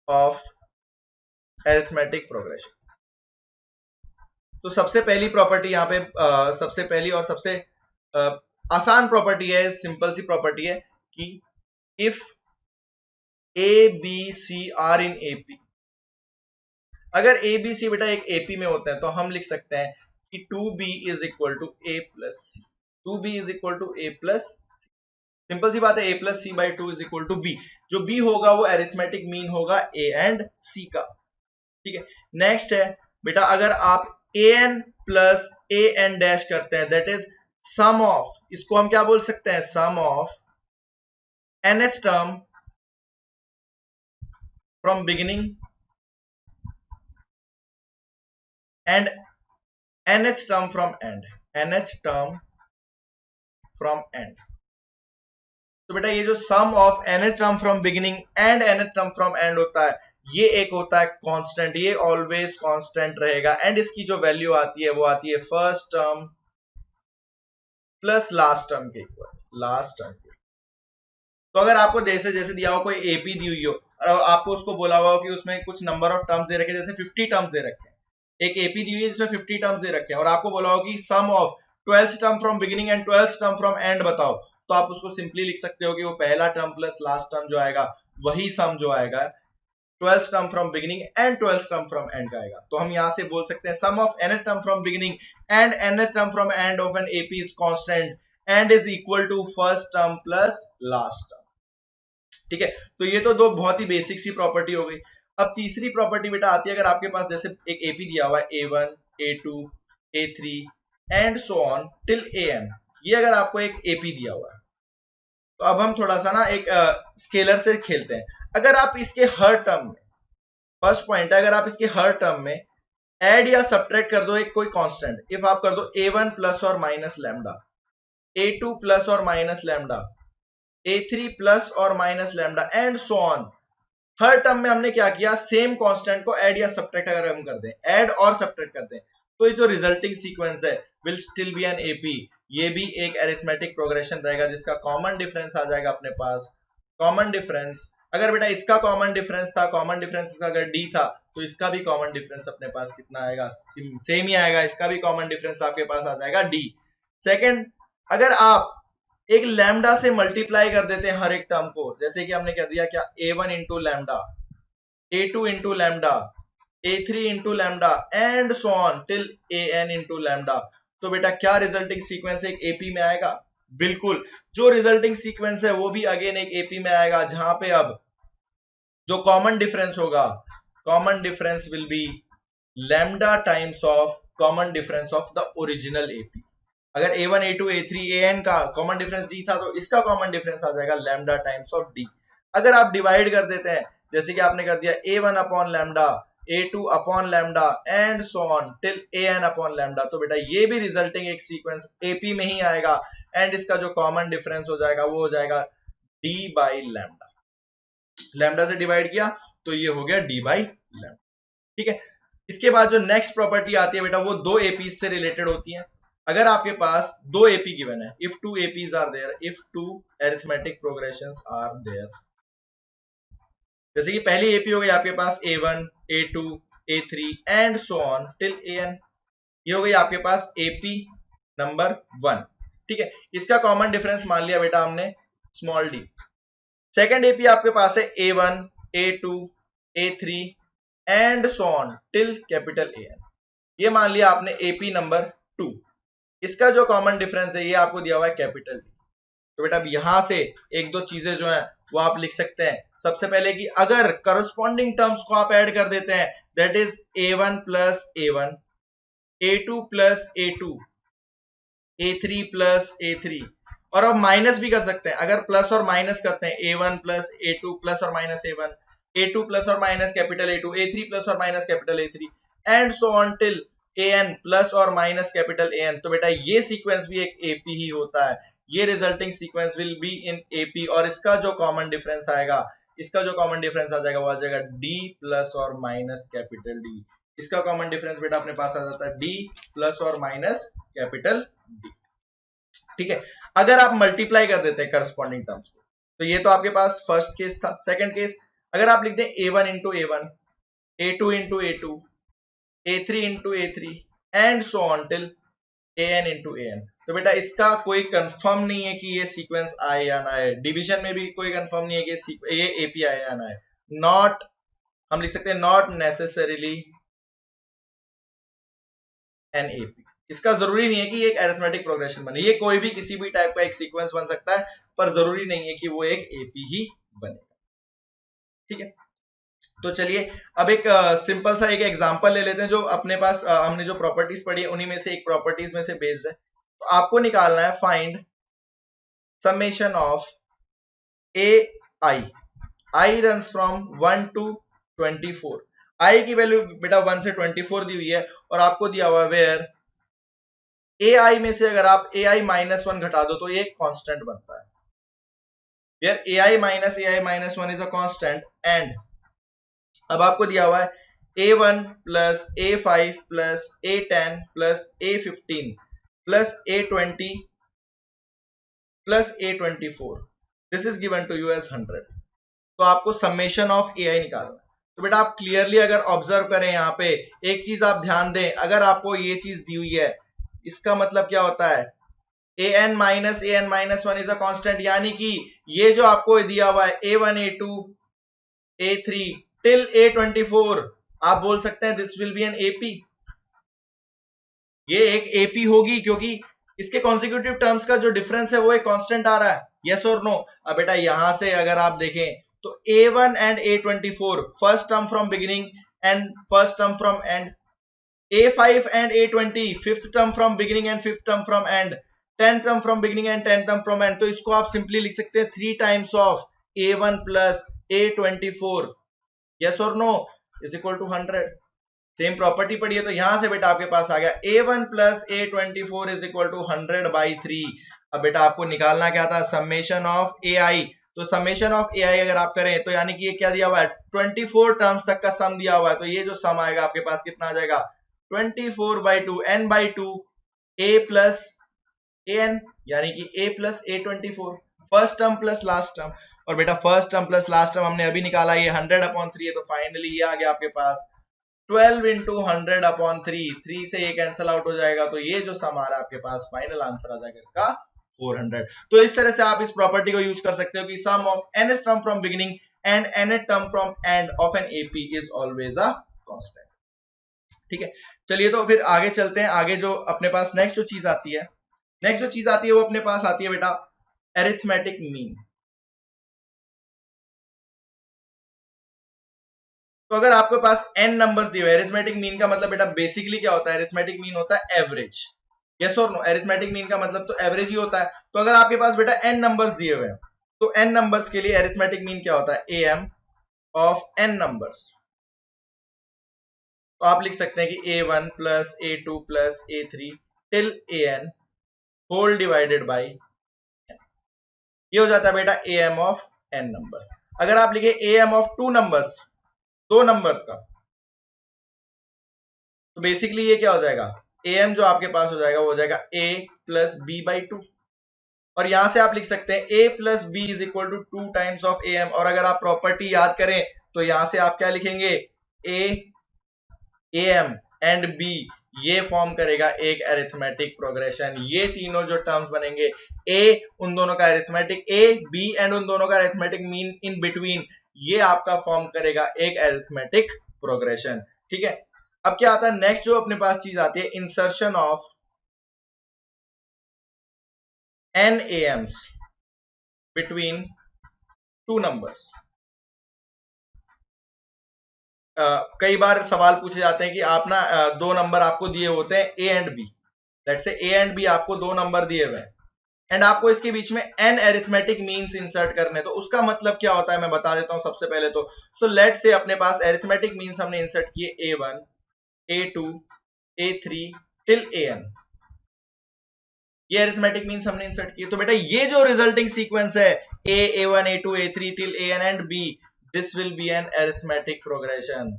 of arithmetic progression. तो सबसे पहली प्रॉपर्टी यहाँ पे सबसे पहली और सबसे आसान प्रॉपर्टी है, सिंपल सी प्रॉपर्टी है कि if A B C are in AP, अगर ए बी सी बेटा एक एपी में होते हैं तो हम लिख सकते हैं कि 2b is equal to a plus C, 2b is equal to a plus C. Simple सी बात है, a plus C by 2 is equal to b। जो b होगा वो अरिथमेटिक मीन होगा a एंड c का, ठीक है। नेक्स्ट है बेटा, अगर आप an plus a n dash करते हैं, दैट इज सम ऑफ, इसको हम क्या बोल सकते हैं, sum of nth term from beginning and nth term from end, nth term from end. तो बेटा ये जो sum of nth term from beginning and nth term from end होता है, ये एक होता है कांस्टेंट, ये ऑलवेज कांस्टेंट रहेगा। एंड इसकी जो वैल्यू आती है वो आती है first term plus last term के इक्वल, लास्ट टर्म के। तो अगर आपको जैसे दिया हो कोई एपी दी हुई हो और आपको उसको बोला हुआ हो कि उसमें कुछ नंबर ऑफ टर्म्स दे रखे हैं, जैसे 50 टर्म्स दे रखे हैं, एक एपी दी हुई है जिसमें 50 टर्म्स दे रखे हैं, और आपको बोला हो कि sum of 12th term from beginning and 12th term from end बताओ, तो तो आप उसको सिंपली लिख सकते हो कि वो पहला टर्म प्लस लास्ट टर्म जो आएगा वही सम जो आएगा 12th term from beginning and 12th term from end का आएगा। तो हम यहां से बोल सकते हैं sum of nth term from beginning and nth term from end of an AP is constant and is equal to first term plus last term. ठीक है, तो ये तो दो बहुत ही बेसिक सी प्रॉपर्टी हो गई। अब तीसरी प्रॉपर्टी बेटा आती है, अगर आपके पास जैसे एक एपी दिया हुआ है A1, A2, A3 and so on till AN, ये अगर आपको एक एपी दिया हुआ है तो अब हम थोड़ा सा ना एक स्केलर से खेलते हैं। अगर आप इसके हर टर्म में, फर्स्ट पॉइंट है, अगर आप इसके हर टर्म में ऐड या सब्ट्रैक्ट कर दो एक कोई कांस्टेंट, इफ आप कर दो A1 प्लस और माइनस लैम्डा, A2 प्लस और माइनस लैम्डा, A3 प्लस और minus lambda and so on, her term में हमने क्या किया, सेम कांस्टेंट को ऐड या सब्ट्रैक्ट अगर हम कर दें, ऐड और सब्ट्रैक्ट करते हैं, तो ये जो रिजल्टिंग सीक्वेंस है will still be an AP. ये भी एक अरिथमेटिक प्रोग्रेशन रहेगा जिसका कॉमन डिफरेंस आ जाएगा अपने पास। कॉमन डिफरेंस अगर बेटा इसका कॉमन डिफरेंस था, कॉमन डिफरेंस इसका अगर डी था, तो इसका भी कॉमन डिफरेंस अपने पास कितना आएगा, सेम ही आएगा। इसका भी कॉमन डिफरेंस आपके पास आ जाएगा डी। सेकंड, अगर आप एक लैम्डा से मल्टीप्लाई कर देते हैं हर एक टर्म को, जैसे कि हमने कर दिया क्या, A1 into lambda, A2 into lambda, A3 into lambda and so on till AN into lambda, तो बेटा क्या रिजल्टिंग सीक्वेंस एक एपी में आएगा? बिल्कुल, जो रिजल्टिंग सीक्वेंस है वो भी अगेन एक एपी में आएगा, जहां पे अब जो कॉमन डिफरेंस होगा, common difference will be lambda times of common difference of the original AP. अगर A1, A2, A3, AN का कॉमन डिफरेंस D था, तो इसका कॉमन डिफरेंस आ जाएगा लैम्डा टाइम्स ऑफ D। अगर आप डिवाइड कर देते हैं, जैसे कि आपने कर दिया A1 upon lambda, A2 upon lambda and so on till AN upon lambda, तो बेटा ये भी रिजल्टिंग एक सीक्वेंस AP में ही आएगा एंड इसका जो कॉमन डिफरेंस हो जाएगा वो हो जाएगा D बाई लैम्डा। लैम्डा से डिवाइड किया तो ये हो गया D बाई लैम्डा। ठीक है, इसके बाद जो नेक्स्ट प्रॉपर्टी आती है बेटा वो दो एपी से रिलेटेड होती है। अगर आपके पास दो एपी गिवन है, if two APs are there, if two arithmetic progressions are there, जैसे कि पहली एपी हो गई आपके पास A1, A2, A3 and so on till AN, ये हो गई आपके पास एपी नंबर 1। ठीक है, इसका कॉमन डिफरेंस मान लिया बेटा हमने स्मॉल d। सेकेंड एपी आपके पास है A1, A2, A3 and so on till capital AN, ये मान लिया आपने एपी नंबर 2। इसका जो कॉमन डिफरेंस है ये आपको दिया हुआ है कैपिटल D। तो बेटा अब यहां से एक दो चीजें जो है वो आप लिख सकते हैं। सबसे पहले कि अगर करस्पॉन्डिंग टर्म्स को आप ऐड कर देते हैं, that is A1 plus A1, A2 plus A2, A3 plus A3, और अब माइनस भी कर सकते हैं। अगर प्लस और माइनस करते हैं, A1 प्लस A2 प्लस और माइनस A1, A2 प्लस और minus capital A2, A3 plus और minus capital A3 and so on till AN plus और माइनस कैपिटल AN, तो बेटा ये सीक्वेंस भी एक AP ही होता है। ये resulting sequence will be in AP, और इसका जो कॉमन डिफरेंस आएगा, इसका जो कॉमन डिफरेंस आ जाएगा वो आ जाएगा D प्लस और माइनस कैपिटल D। इसका कॉमन डिफरेंस बेटा अपने पास आ जाता है D प्लस और माइनस कैपिटल D। ठीक है, अगर आप मल्टीप्लाई कर देते हैं करस्पॉन्डिंग टर्म्स को, तो ये तो आपके पास फर्स्ट केस था। सेकंड केस, अगर आप लिख दें A1 into A1, A2 into A2, A3 into A3 and so on till AN into AN, तो बेटा इसका कोई कंफर्म नहीं है कि ये सीक्वेंस आए या ना आए। डिवीजन में भी कोई कंफर्म नहीं है कि ये एपी आए या ना आए। नॉट, हम लिख सकते हैं नॉट नेसेसरीली एन एपी। इसका जरूरी नहीं है कि एक अरिथमेटिक प्रोग्रेशन बने, ये कोई भी किसी भी टाइप का एक सीक्वेंस बन सकता है, पर जरूरी नहीं है कि वो एक एपी ही बनेगा। ठीक है, तो चलिए अब एक सिंपल सा एक एग्जांपल ले लेते हैं, जो अपने पास हमने जो प्रॉपर्टीज पढ़ी है उन्हीं में से एक प्रॉपर्टीज में से बेस्ड है। तो आपको निकालना है find summation of A I runs from 1 to 24। आई की वैल्यू बेटा 1 से 24 दी हुई है, और आपको दिया हुआ वेयर ए आई में से अगर आप ए आई माइनस 1 घटा दो तो ये एक कांस्टेंट बनता है। Where A I minus 1 is a constant, and अब आपको दिया हुआ है A1 plus A5 plus A10 plus A15 plus A20 plus A24, this is given to you as 100। तो आपको समेशन ऑफ AI निकालना है। तो बेटा आप क्लियरली अगर ऑब्जर्व करें, यहाँ पे एक चीज आप ध्यान दें, अगर आपको ये चीज दी हुई है, इसका मतलब क्या होता है, an-an-1 इज अ कांस्टेंट, यानी कि ये जो आपको दिया हुआ है a1 a2 a3 till a24, आप बोल सकते हैं this will be an AP. ये एक एपी होगी क्योंकि इसके कॉन्सिक्यूटिव टर्म्स का जो डिफरेंस है वो एक कांस्टेंट आ रहा है, यस और नो। अब बेटा यहां से अगर आप देखें तो a1 and a24 first term from beginning and first term from end, a5 and a20 fifth term from beginning and fifth term from end, 10 term from beginning and 10 term from end. तो इसको आप सिंपली लिख सकते हैं 3 times of a1 plus a24, yes और no, is equal to 100। Same property पड़ी है तो यहां से बेटा आपके पास आ गया a1 plus a24 is equal to 100/3। अब बेटा आपको निकालना क्या था, समेशन ऑफ ai। तो समेशन ऑफ ai अगर आप करें तो यानी कि ये क्या दिया हुआ है, 24 टर्म्स तक का सम दिया हुआ है, तो ये जो सम आएगा आपके पास कितना आ जाएगा, 24/2 n/2 a प्लस an, यानी कि a plus a24, first term plus last term. और बेटा first term plus last term हमने अभी निकाला, ये 100/3 है, तो फाइनली ये आ गया आपके पास 12 इंटू 100/3, 3 से ये कैंसल आउट हो जाएगा, तो ये जो सम आ रहा है आपके पास फाइनल आंसर आ जाएगा इसका 400। तो इस तरह से आप इस प्रॉपर्टी को यूज कर सकते हो कि sum of nth term from beginning and nth term from end of an AP is always a constant. ठीक है, चलिए तो फिर आगे चलते हैं। आगे जो अपने पास नेक्स्ट जो चीज आती है, नेक्स्ट जो चीज आती है वो अपने पास आती है बेटा एरिथमेटिक मीन। तो अगर आपके पास n नंबर्स दिए हुए, एरिथमेटिक मीन का मतलब बेटा बेसिकली क्या होता है, एरिथमेटिक मीन होता है एवरेज, यस और नो। एरिथमेटिक मीन का मतलब तो एवरेज ही होता है। तो अगर आपके पास बेटा n नंबर्स दिए हुए हैं तो n नंबर्स के लिए एरिथमेटिक मीन क्या होता है, am ऑफ n नंबर्स। तो आप लिख सकते हैं कि a1 plus a2 plus a3 till an whole divided by, ये हो जाता है बेटा am ऑफ n नंबर्स। अगर आप लिखे am ऑफ 2 नंबर्स, 2 नंबर्स का, तो बेसिकली ये क्या हो जाएगा, am जो आपके पास हो जाएगा वो हो जाएगा a प्लस b/2। और यहां से आप लिख सकते हैं a plus B is equal to 2 times of am। और अगर आप प्रॉपर्टी याद करें तो यहां से आप क्या लिखेंगे, a am एंड b, ये फॉर्म करेगा एक अरिथमेटिक प्रोग्रेशन। ये तीनों जो टर्म्स बनेंगे, a उन दोनों का अरिथमेटिक, a b एंड उन दोनों का अरिथमेटिक मीन इन बिटवीन, ये आपका फॉर्म करेगा एक अरिथमेटिक प्रोग्रेशन। ठीक है, अब क्या आता है नेक्स्ट जो अपने पास चीज आती है, insertion of n ams between two numbers. कई बार सवाल पूछे जाते हैं कि आप ना दो नंबर आपको दिए होते हैं a and b, let's say a and b आपको दो नंबर दिए हुए हैं एंड आपको इसके बीच में n अरिथमेटिक मीन्स इंसर्ट करने, तो उसका मतलब क्या होता है मैं बता देता हूं सबसे पहले तो। सो लेट्स से अपने पास अरिथमेटिक मीन्स हमने इंसर्ट किए a1 a2 a3 till an, ये अरिथमेटिक मीन्स हमने इंसर्ट किए। तो बेटा ये जो रिजल्टिंग सीक्वेंस है a a1 a2 a3 till an and b, this will be an arithmetic progression.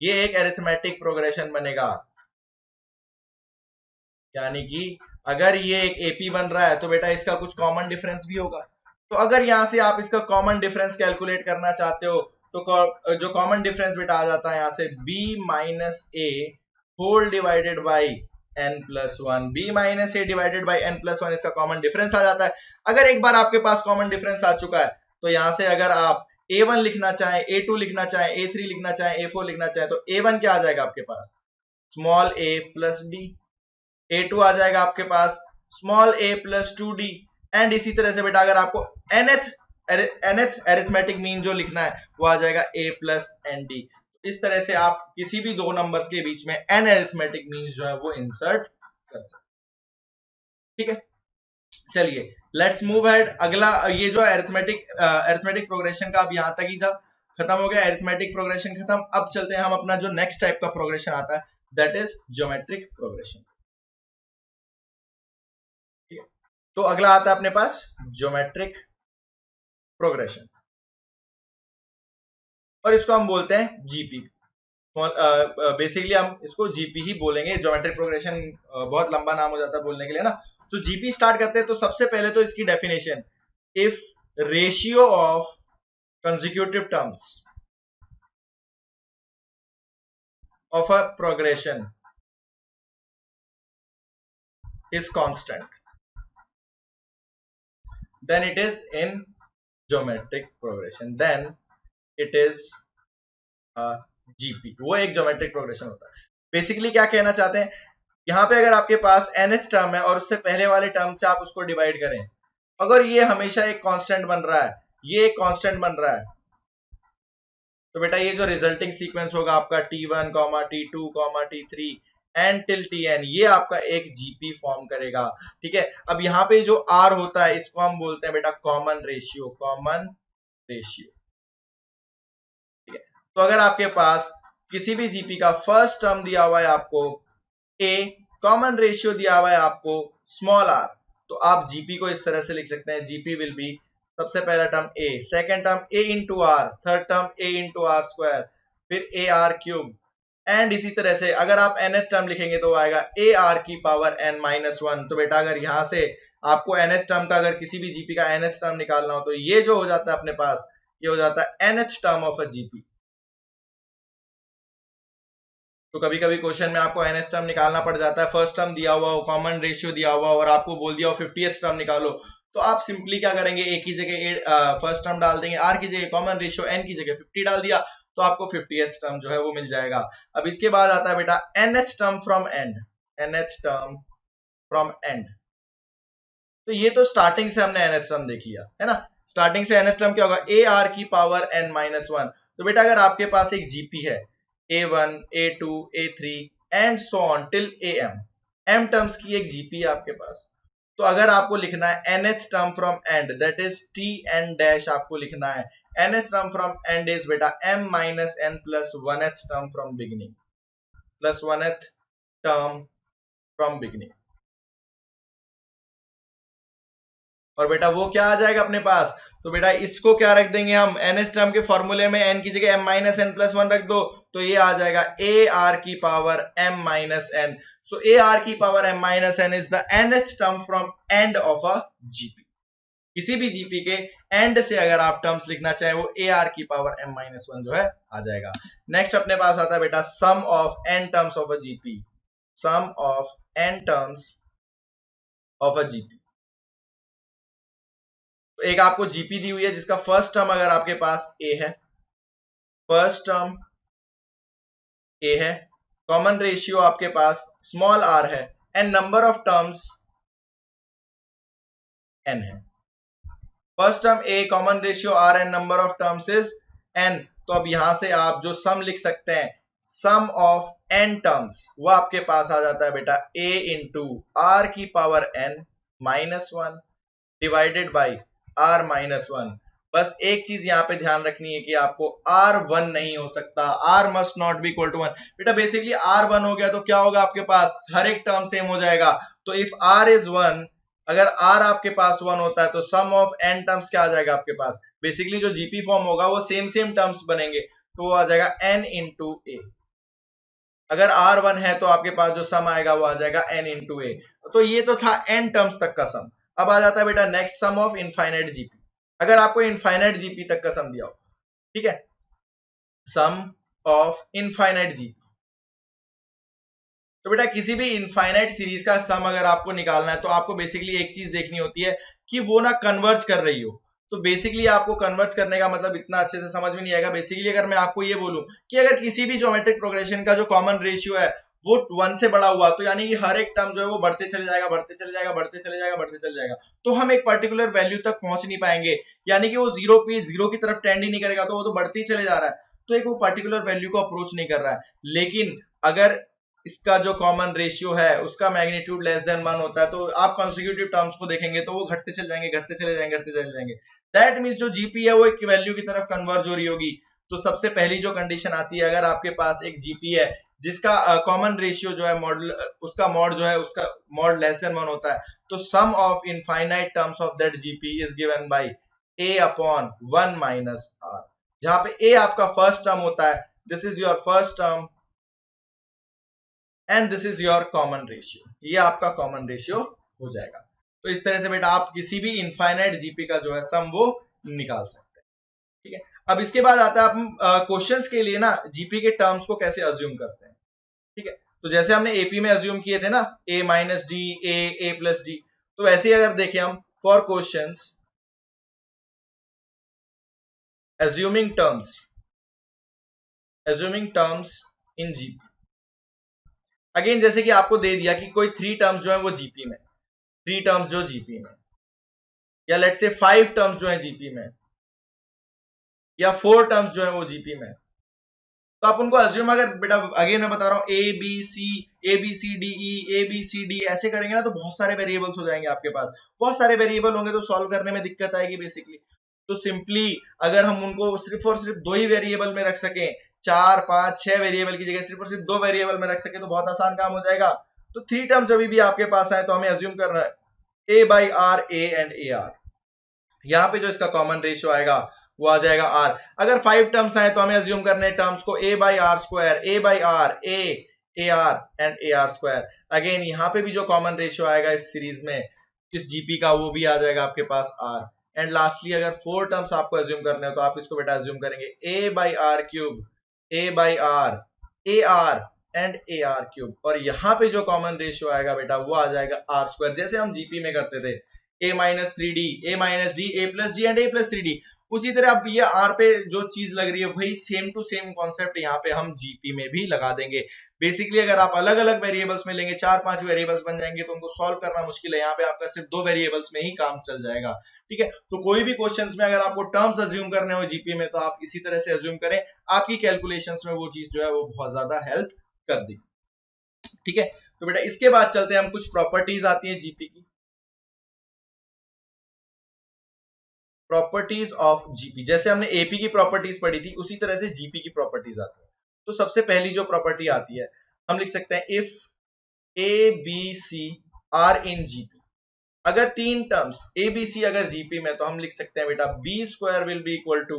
ये एक अरिथमेटिक प्रोग्रेशन बनेगा, यानी कि अगर ये एक एपी बन रहा है तो बेटा इसका कुछ कॉमन डिफरेंस भी होगा। तो अगर यहां से आप इसका कॉमन डिफरेंस कैलकुलेट करना चाहते हो तो जो कॉमन डिफरेंस बेटा आ जाता है यहां से b minus A whole divided by n plus one, B minus A divided by n plus one, इसका कॉमन डिफरेंस आ जाता है। अगर एक बार आपके पास कॉमन डिफरेंस आ चुका है तो यहां से अगर आप a1 लिखना चाहें, a2 लिखना चाहें, a3 लिखना चाहें, a4 लिखना चाहें, तो a1 क्या आ जाएगा आपके पास, small a plus b, a2 आ जाएगा आपके पास small a plus 2d, and इसी तरह से बेटा अगर आपको nth अरिथमेटिक मीन जो लिखना है वो आ जाएगा a प्लस एन डी। इस तरह से आप किसी भी दो नंबर्स के बीच में n अरिथमेटिक मीन्स जो है वो इंसर्ट कर सकते। ठीक है, चलिए लेट्स मूव अहेड। अगला ये जो अरिथमेटिक प्रोग्रेशन का अब यहां तक ही था, खत्म हो गया अरिथमेटिक प्रोग्रेशन खत्म। अब चलते हैं हम अपना जो नेक्स्ट टाइप का प्रोग्रेशन आता है, दैट इज ज्योमेट्रिक प्रोग्रेशन। तो अगला आता है अपने पास ज्योमेट्रिक प्रोग्रेशन, और इसको हम बोलते हैं जीपी। बेसिकली हम इसको जीपी ही बोलेंगे, ज्योमेट्रिक प्रोग्रेशन बहुत लंबा नाम हो जाता है बोलने के लिए ना। तो जीपी स्टार्ट करते हैं। तो सबसे पहले तो इसकी definition, if ratio of consecutive terms of a progression is constant, then it is in geometric progression, then it is GP, वो एक ज्योमेट्रिक प्रोग्रेशन होता है। बेसिकली क्या कहना चाहते हैं, यहाँ पे अगर आपके पास nth टर्म है और उससे पहले वाले टर्म से आप उसको डिवाइड करें, अगर ये हमेशा एक कांस्टेंट बन रहा है, ये एक कांस्टेंट बन रहा है, तो बेटा ये जो रिजल्टिंग सीक्वेंस होगा आपका T1, T2, T3 and till Tn, ये आपका एक जीपी फॉर्म करेगा। ठीक है, अब यहाँ पे जो R होता है इसको हम बोलते हैं बेटा कॉमन रेशियो, कॉमन रेशियो। ठीक है, तो अगर आपके पास किसी भी जीपी का फर्स्ट टर्म दिया हुआ है आपको A, कॉमन रेशियो दिया हुआ है आपको स्मॉल r, तो आप जीपी को इस तरह से लिख सकते हैं, जीपी विल बी सबसे पहला term a, second term a into R, third term a into R square, फिर a r क्यूब, एंड इसी तरह से अगर आप nth टर्म लिखेंगे तो आएगा a r की पावर n माइनस 1। तो बेटा अगर यहां से आपको nth टर्म का, अगर किसी भी जीपी का nth टर्म निकालना हो तो ये जो हो जाता है अपने पास, ये हो जाता है nth term of a GP. तो कभी कभी क्वेश्चन में आपको nth टर्म निकालना पड़ जाता है, फर्स्ट टर्म दिया हुआ हो, कॉमन रेशियो दिया हुआ हो और आपको बोल दिया हो 50th टर्म निकालो, तो आप सिंपली क्या करेंगे, ए की जगह फर्स्ट टर्म डाल देंगे, आर की जगह कॉमन रेशियो, एन की जगह 50 डाल दिया, तो आपको 50th टर्म जो है वो मिल जाएगा। अब इसके बाद आता है बेटा nth term from end, nth term from end. तो ये तो स्टार्टिंग से हमने nth टर्म देख लिया है ना, स्टार्टिंग से nth टर्म क्या होगा, ए आर की पावर n माइनस 1। तो बेटा अगर आपके पास एक जीपी है A1, A2, A3 and so on till AM, m terms की एक जीपी है आपके पास, तो अगर आपको लिखना है nth term from and, that is Tn dash आपको लिखना है, nth term from and is बेटा m minus n plus 1th term from beginning, plus 1th term from beginning. और बेटा वो क्या आ जाएगा अपने पास, तो बेटा इसको क्या रख देंगे हम, nth टर्म के फॉर्मूले में n की जगह m माइनस n प्लस 1 रख दो, तो ये आ जाएगा a r की power m minus n। So a r की power m minus n is the nth term from end of a GP. किसी भी जीपी के एंड से अगर आप टर्म्स लिखना चाहें वो a r की पावर m माइनस 1 जो है आ जाएगा। नेक्स्ट अपने पास आता है बेटा sum of n terms of a GP, sum of n terms of a GP. तो एक आपको जीपी दी हुई है जिसका फर्स्ट टर्म अगर आपके पास ए है, फर्स्ट टर्म ए है, कॉमन रेशियो आपके पास स्मॉल आर है and number of terms N है। First term A, common ratio R and number of terms is N. तो अब यहां से आप जो सम लिख सकते हैं, सम ऑफ एन टर्म्स, वो आपके पास आ जाता है बेटा ए इंटू आर की power N minus 1 divided by R minus 1। बस एक चीज यहाँ पे ध्यान रखनी है कि आपको आर 1 नहीं हो सकता, R must not be equal to 1। बेटा बेसिकली आर 1 हो गया तो क्या होगा आपके पास, हर एक टर्म सेम हो जाएगा। तो इफ आर इज 1, अगर आर आपके पास 1 होता है तो सम ऑफ एन टर्म्स क्या आ जाएगा आपके पास, बेसिकली जो जीपी फॉर्म होगा वो सेम सेम टर्म्स बनेंगे, तो वो आ जाएगा एन इंटू ए। अगर आर 1 है तो आपके पास जो सम आएगा वो आ जाएगा एन इंटू ए। तो ये तो था एन टर्म्स तक का सम। अब आ जाता है बेटा next sum of infinite GP, अगर आपको इनफाइनाइट जीपी तक का सम दिया हो, ठीक है, सम ऑफ इनफाइनाइट जीपी। तो बेटा किसी भी इनफाइनाइट सीरीज का सम अगर आपको निकालना है तो आपको बेसिकली एक चीज देखनी होती है कि वो ना कन्वर्ज कर रही हो। तो बेसिकली आपको कन्वर्ज करने का मतलब इतना अच्छे से समझ में नहीं आएगा। बेसिकली अगर मैं आपको ये बोलूं कि अगर किसी भी ज्योमेट्रिक प्रोग्रेशन का जो कॉमन रेशियो है वो 1 से बड़ा हुआ, तो यानी कि हर एक टर्म जो है वो बढ़ते चले जाएगा, बढ़ते चले जाएगा, बढ़ते चले जाएगा, बढ़ते चले जाएगा, तो हम एक पर्टिकुलर वैल्यू तक पहुंच नहीं पाएंगे, यानी कि वो जीरो की तरफ टेंड ही नहीं करेगा, तो वो तो बढ़ते ही चले जा रहा है, तो एक वो पर्टिकुलर वैल्यू को अप्रोच नहीं कर रहा है। लेकिन अगर इसका जो कॉमन रेशियो है उसका मैग्नीट्यूड लेस देन 1 होता है, तो आप कंसेक्यूटिव टर्म्स को देखेंगे तो वो घटते चले जाएंगे, घटते चले जाएंगे, घटते चले जाएंगे। दैट मींस जो जीपी है वो एक वैल्यू की तरफ कन्वर्ज हो रही होगी। तो सबसे पहली जो कंडीशन आती है, अगर आपके पास एक जीपी है जिसका कॉमन रेशियो जो है मॉडल, उसका मॉड जो है उसका मॉड लेस देन 1 होता है, तो sum of infinite terms of that GP is given by a upon 1 minus r, जहां पे a आपका फर्स्ट टर्म होता है, this is your first term and this is your common ratio, ये आपका कॉमन रेशियो हो जाएगा। तो इस तरह से बेटा आप किसी भी इनफाइनाइट जीपी का जो है सम वो निकाल सकते हैं, ठीक है। अब इसके बाद आता है हम क्वेश्चंस के लिए ना जीपी के टर्म्स को कैसे अज्यूम करते हैं, ठीक है। तो जैसे हमने एपी में अज्यूम किए थे ना, a minus D, A plus D, तो वैसे ही अगर देखें हम for questions assuming terms in GP. Again जैसे कि आपको दे दिया कि कोई 3 टर्म्स जो है वो जीपी में, 3 टर्म्स जो जीपी में, या लेट्स से 5 टर्म्स जो है जीपी में, या 4 टर्म्स जो है वो जीपी में, तो आप उनको अज्यूम, अगर बेटा अगेन मैं बता रहा हूँ A B C D E, A B C D ऐसे करेंगे ना तो बहुत सारे वेरिएबल्स हो जाएंगे आपके पास। बहुत सारे वेरिएबल होंगे तो सॉल्व करने में दिक्कत आएगी बेसिकली। तो सिंपली अगर हम उनको सिर्फ और सिर्फ 2 ही वेरिएबल में रख सकें, 4 5 6 वेरिएबल की जगह सिर्फ और सिर्फ 2 वेरिएबल में रख सके तो बहुत आसान काम हो जाएगा। तो 3 टर्म्स जब भी आपके पास आए तो हमें अज्यूम करना है A by R, A and A R. यहाँ पे जो इसका कॉमन रेशियो आएगा वो आ जाएगा आर। अगर 5 टर्म्स आए तो हमें अज्यूम करने टर्म्स को A by R square, A by R, A R and A R square. Again यहाँ पे भी जो कॉमन रेशियो आएगा इस सीरीज में, इस जीपी का, वो भी आ जाएगा आपके पास आर। एंड लास्टली अगर 4 टर्म्स आपको अज्यूम करने हो तो आप इसको बेटा अज्यूम करेंगे A by R cube, A by R, A R and A R cube. और यहाँ पे जो कॉमन रेशियो आएगा बेटा वो आ जाएगा आर स्क्वायर, जैसे हम जीपी में करते थे a minus three D, A minus D, A plus D and A plus three D. उसी तरह अब ये आर पे जो चीज लग रही है वही सेम टू सेम कॉन्सेप्ट यहाँ पे हम जीपी में भी लगा देंगे। बेसिकली अगर आप अलग अलग वेरिएबल्स में लेंगे, 4 5 वेरिएबल्स बन जाएंगे तो उनको सॉल्व करना मुश्किल है। यहाँ पे आपका सिर्फ 2 वेरिएबल्स में ही काम चल जाएगा। ठीक है, तो कोई भी क्वेश्चंस में अगर आपको टर्म्स अज्यूम करने हो जीपी में तो आप इसी तरह से अज्यूम करें, आपकी कैलकुलेशंस में वो चीज जो है वो बहुत ज्यादा हेल्प कर दी। ठीक है, तो बेटा इसके बाद चलते हैं हम, कुछ प्रॉपर्टीज आती है जीपी की, प्रॉपर्टीज ऑफ जीपी। जैसे हमने एपी की प्रॉपर्टीज पढ़ी थी उसी तरह से जीपी की प्रॉपर्टीज आती है। तो सबसे पहली जो प्रॉपर्टी आती है हम लिख सकते हैं if A B C are in GP. अगर 3 टर्म्स ए बी सी अगर जीपी में तो हम लिख सकते हैं बेटा B square will be equal to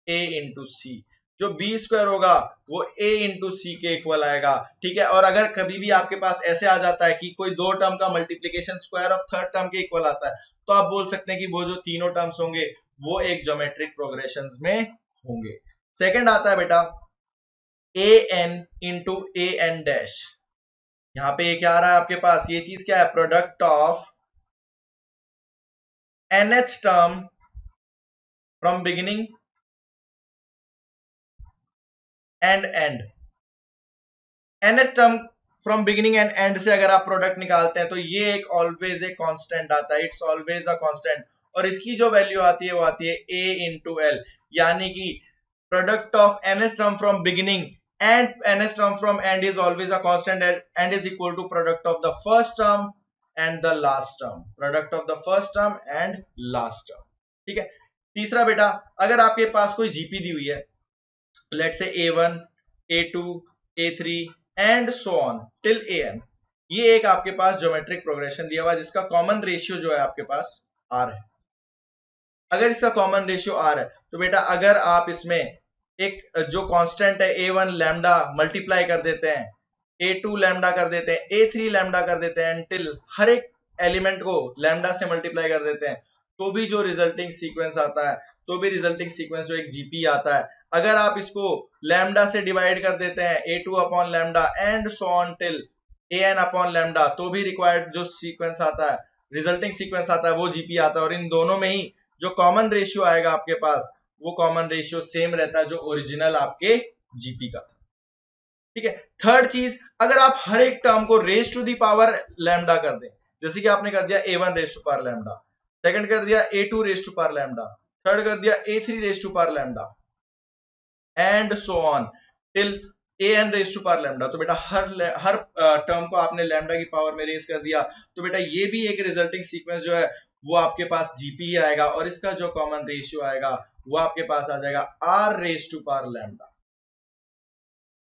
A into C. जो बी स्क्वायर होगा वो ए इंटू सी के इक्वल आएगा। ठीक है, और अगर कभी भी आपके पास ऐसे आ जाता है कि कोई 2 टर्म का multiplication square of third term के इक्वल आता है तो आप बोल सकते हैं कि वो जो तीनों टर्म्स होंगे वो एक ज्योमेट्रिक प्रोग्रेशन में होंगे। सेकंड आता है बेटा A N into A N dash. यहां पे क्या आ रहा है आपके पास, ये चीज क्या है, product of nth term from beginning and end। nth term from beginning and and से अगर आप प्रोडक्ट निकालते हैं तो ये एक ऑलवेज ए कांस्टेंट आता है, इट्स ऑलवेज अ कांस्टेंट। और इसकी जो वैल्यू आती है वो आती है a इंटू एल, यानी कि product of nth term from beginning and nth term from end is always a constant and is equal to product of the first term and the last term, product of the first term and last term। ठीक है, तीसरा बेटा अगर आपके पास कोई जीपी दी हुई है, let's say a1 a2 a3 and so on till an, ये एक आपके पास ज्योमेट्रिक प्रोग्रेशन दिया हुआ है जिसका कॉमन रेशियो जो है आपके पास r है। अगर इसका कॉमन रेशियो r है तो बेटा अगर आप इसमें एक जो कांस्टेंट है a1 लैम्डा मल्टीप्लाई कर देते हैं, a2 लैम्डा कर देते हैं, a3 लैम्डा कर देते हैं, टिल हर एक एलिमेंट को लैम्डा से मल्टीप्लाई कर देते हैं, तो भी जो रिजल्टिंग सीक्वेंस आता है, तो भी रिजल्टिंग सीक्वेंस जो एक जीपी आता है। अगर आप इसको लैम्डा से डिवाइड कर देते हैं a2 upon lambda and so on till an upon lambda, तो भी रिक्वायर्ड जो सीक्वेंस आता है, रिजल्टिंग सीक्वेंस आता है वो जीपी आता है। और इन दोनों में ही जो कॉमन रेशियो आएगा आपके पास वो कॉमन रेशियो सेम रहता है जो ओरिजिनल आपके जीपी का। ठीक है, थर्ड चीज, अगर आप हर एक टर्म को raise to the power lambda कर दें, जैसे कि आपने कर दिया a1 raise to power lambda, second कर दिया a2 raise to power lambda, third कर दिया a3 raise to power lambda and so on till an raise to power lambda, तो बेटा हर टर्म को आपने लैम्डा की पावर में रेज कर दिया, तो बेटा ये भी एक रिजल्टिंग सीक्वेंस जो है वो आपके पास जीपी ही आएगा। और इसका जो कॉमन रेशियो आएगा वो आपके पास आ जाएगा r raise to power lambda.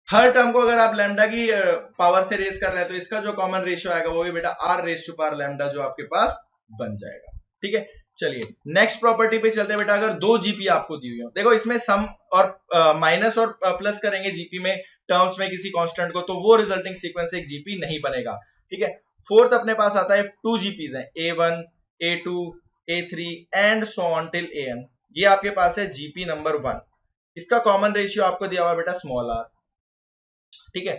हर टर्म को अगर आप लैम्डा की पावर से रेज कर रहे हैं तो इसका जो कॉमन रेशियो आएगा वो भी बेटा r raise to power lambda जो आपके पास बन जाएगा। ठीक है, चलिए नेक्स्ट प्रॉपर्टी पे चलते हैं बेटा। अगर 2 जीपी आपको दी हुई हो, देखो इसमें सम और माइनस और प्लस करेंगे जीपी में टर्म्स में किसी कांस्टेंट को, तो वो रिजल्टिंग सीक्वेंस एक जीपी नहीं बनेगा। ठीक है, फोर्थ अपने पास आता है 2 जीपीज हैं a1 a2 a3 and so on till an, ये आपके पास है जीपी नंबर 1। इसका कॉमन रेशियो आपको दिया हुआ बेटा स्मॉल r। ठीक है,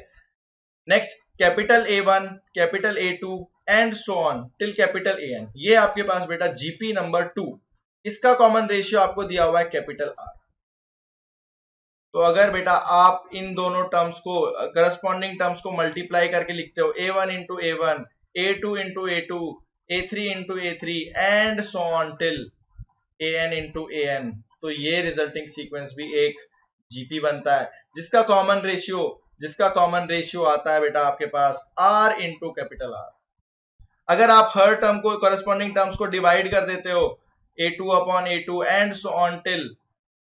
next capital A1 capital A2 and so on till capital AN, ये आपके पास बेटा जीपी नंबर 2, इसका कॉमन रेशियो आपको दिया हुआ है कैपिटल R। तो अगर बेटा आप इन दोनों टर्म्स को करस्पॉन्डिंग टर्म्स को मल्टीप्लाई करके लिखते हो a1 into a1, a2 into a2, a3 into a3 and so on till an into an, तो ये रिजल्टिंग सीक्वेंस भी एक जीपी बनता है, जिसका कॉमन रेशियो आता है बेटा आपके पास r इंटू कैपिटल R। अगर आप हर टर्म को करस्पॉन्डिंग टर्म्स को डिवाइड कर देते हो a2 upon a2 and so on till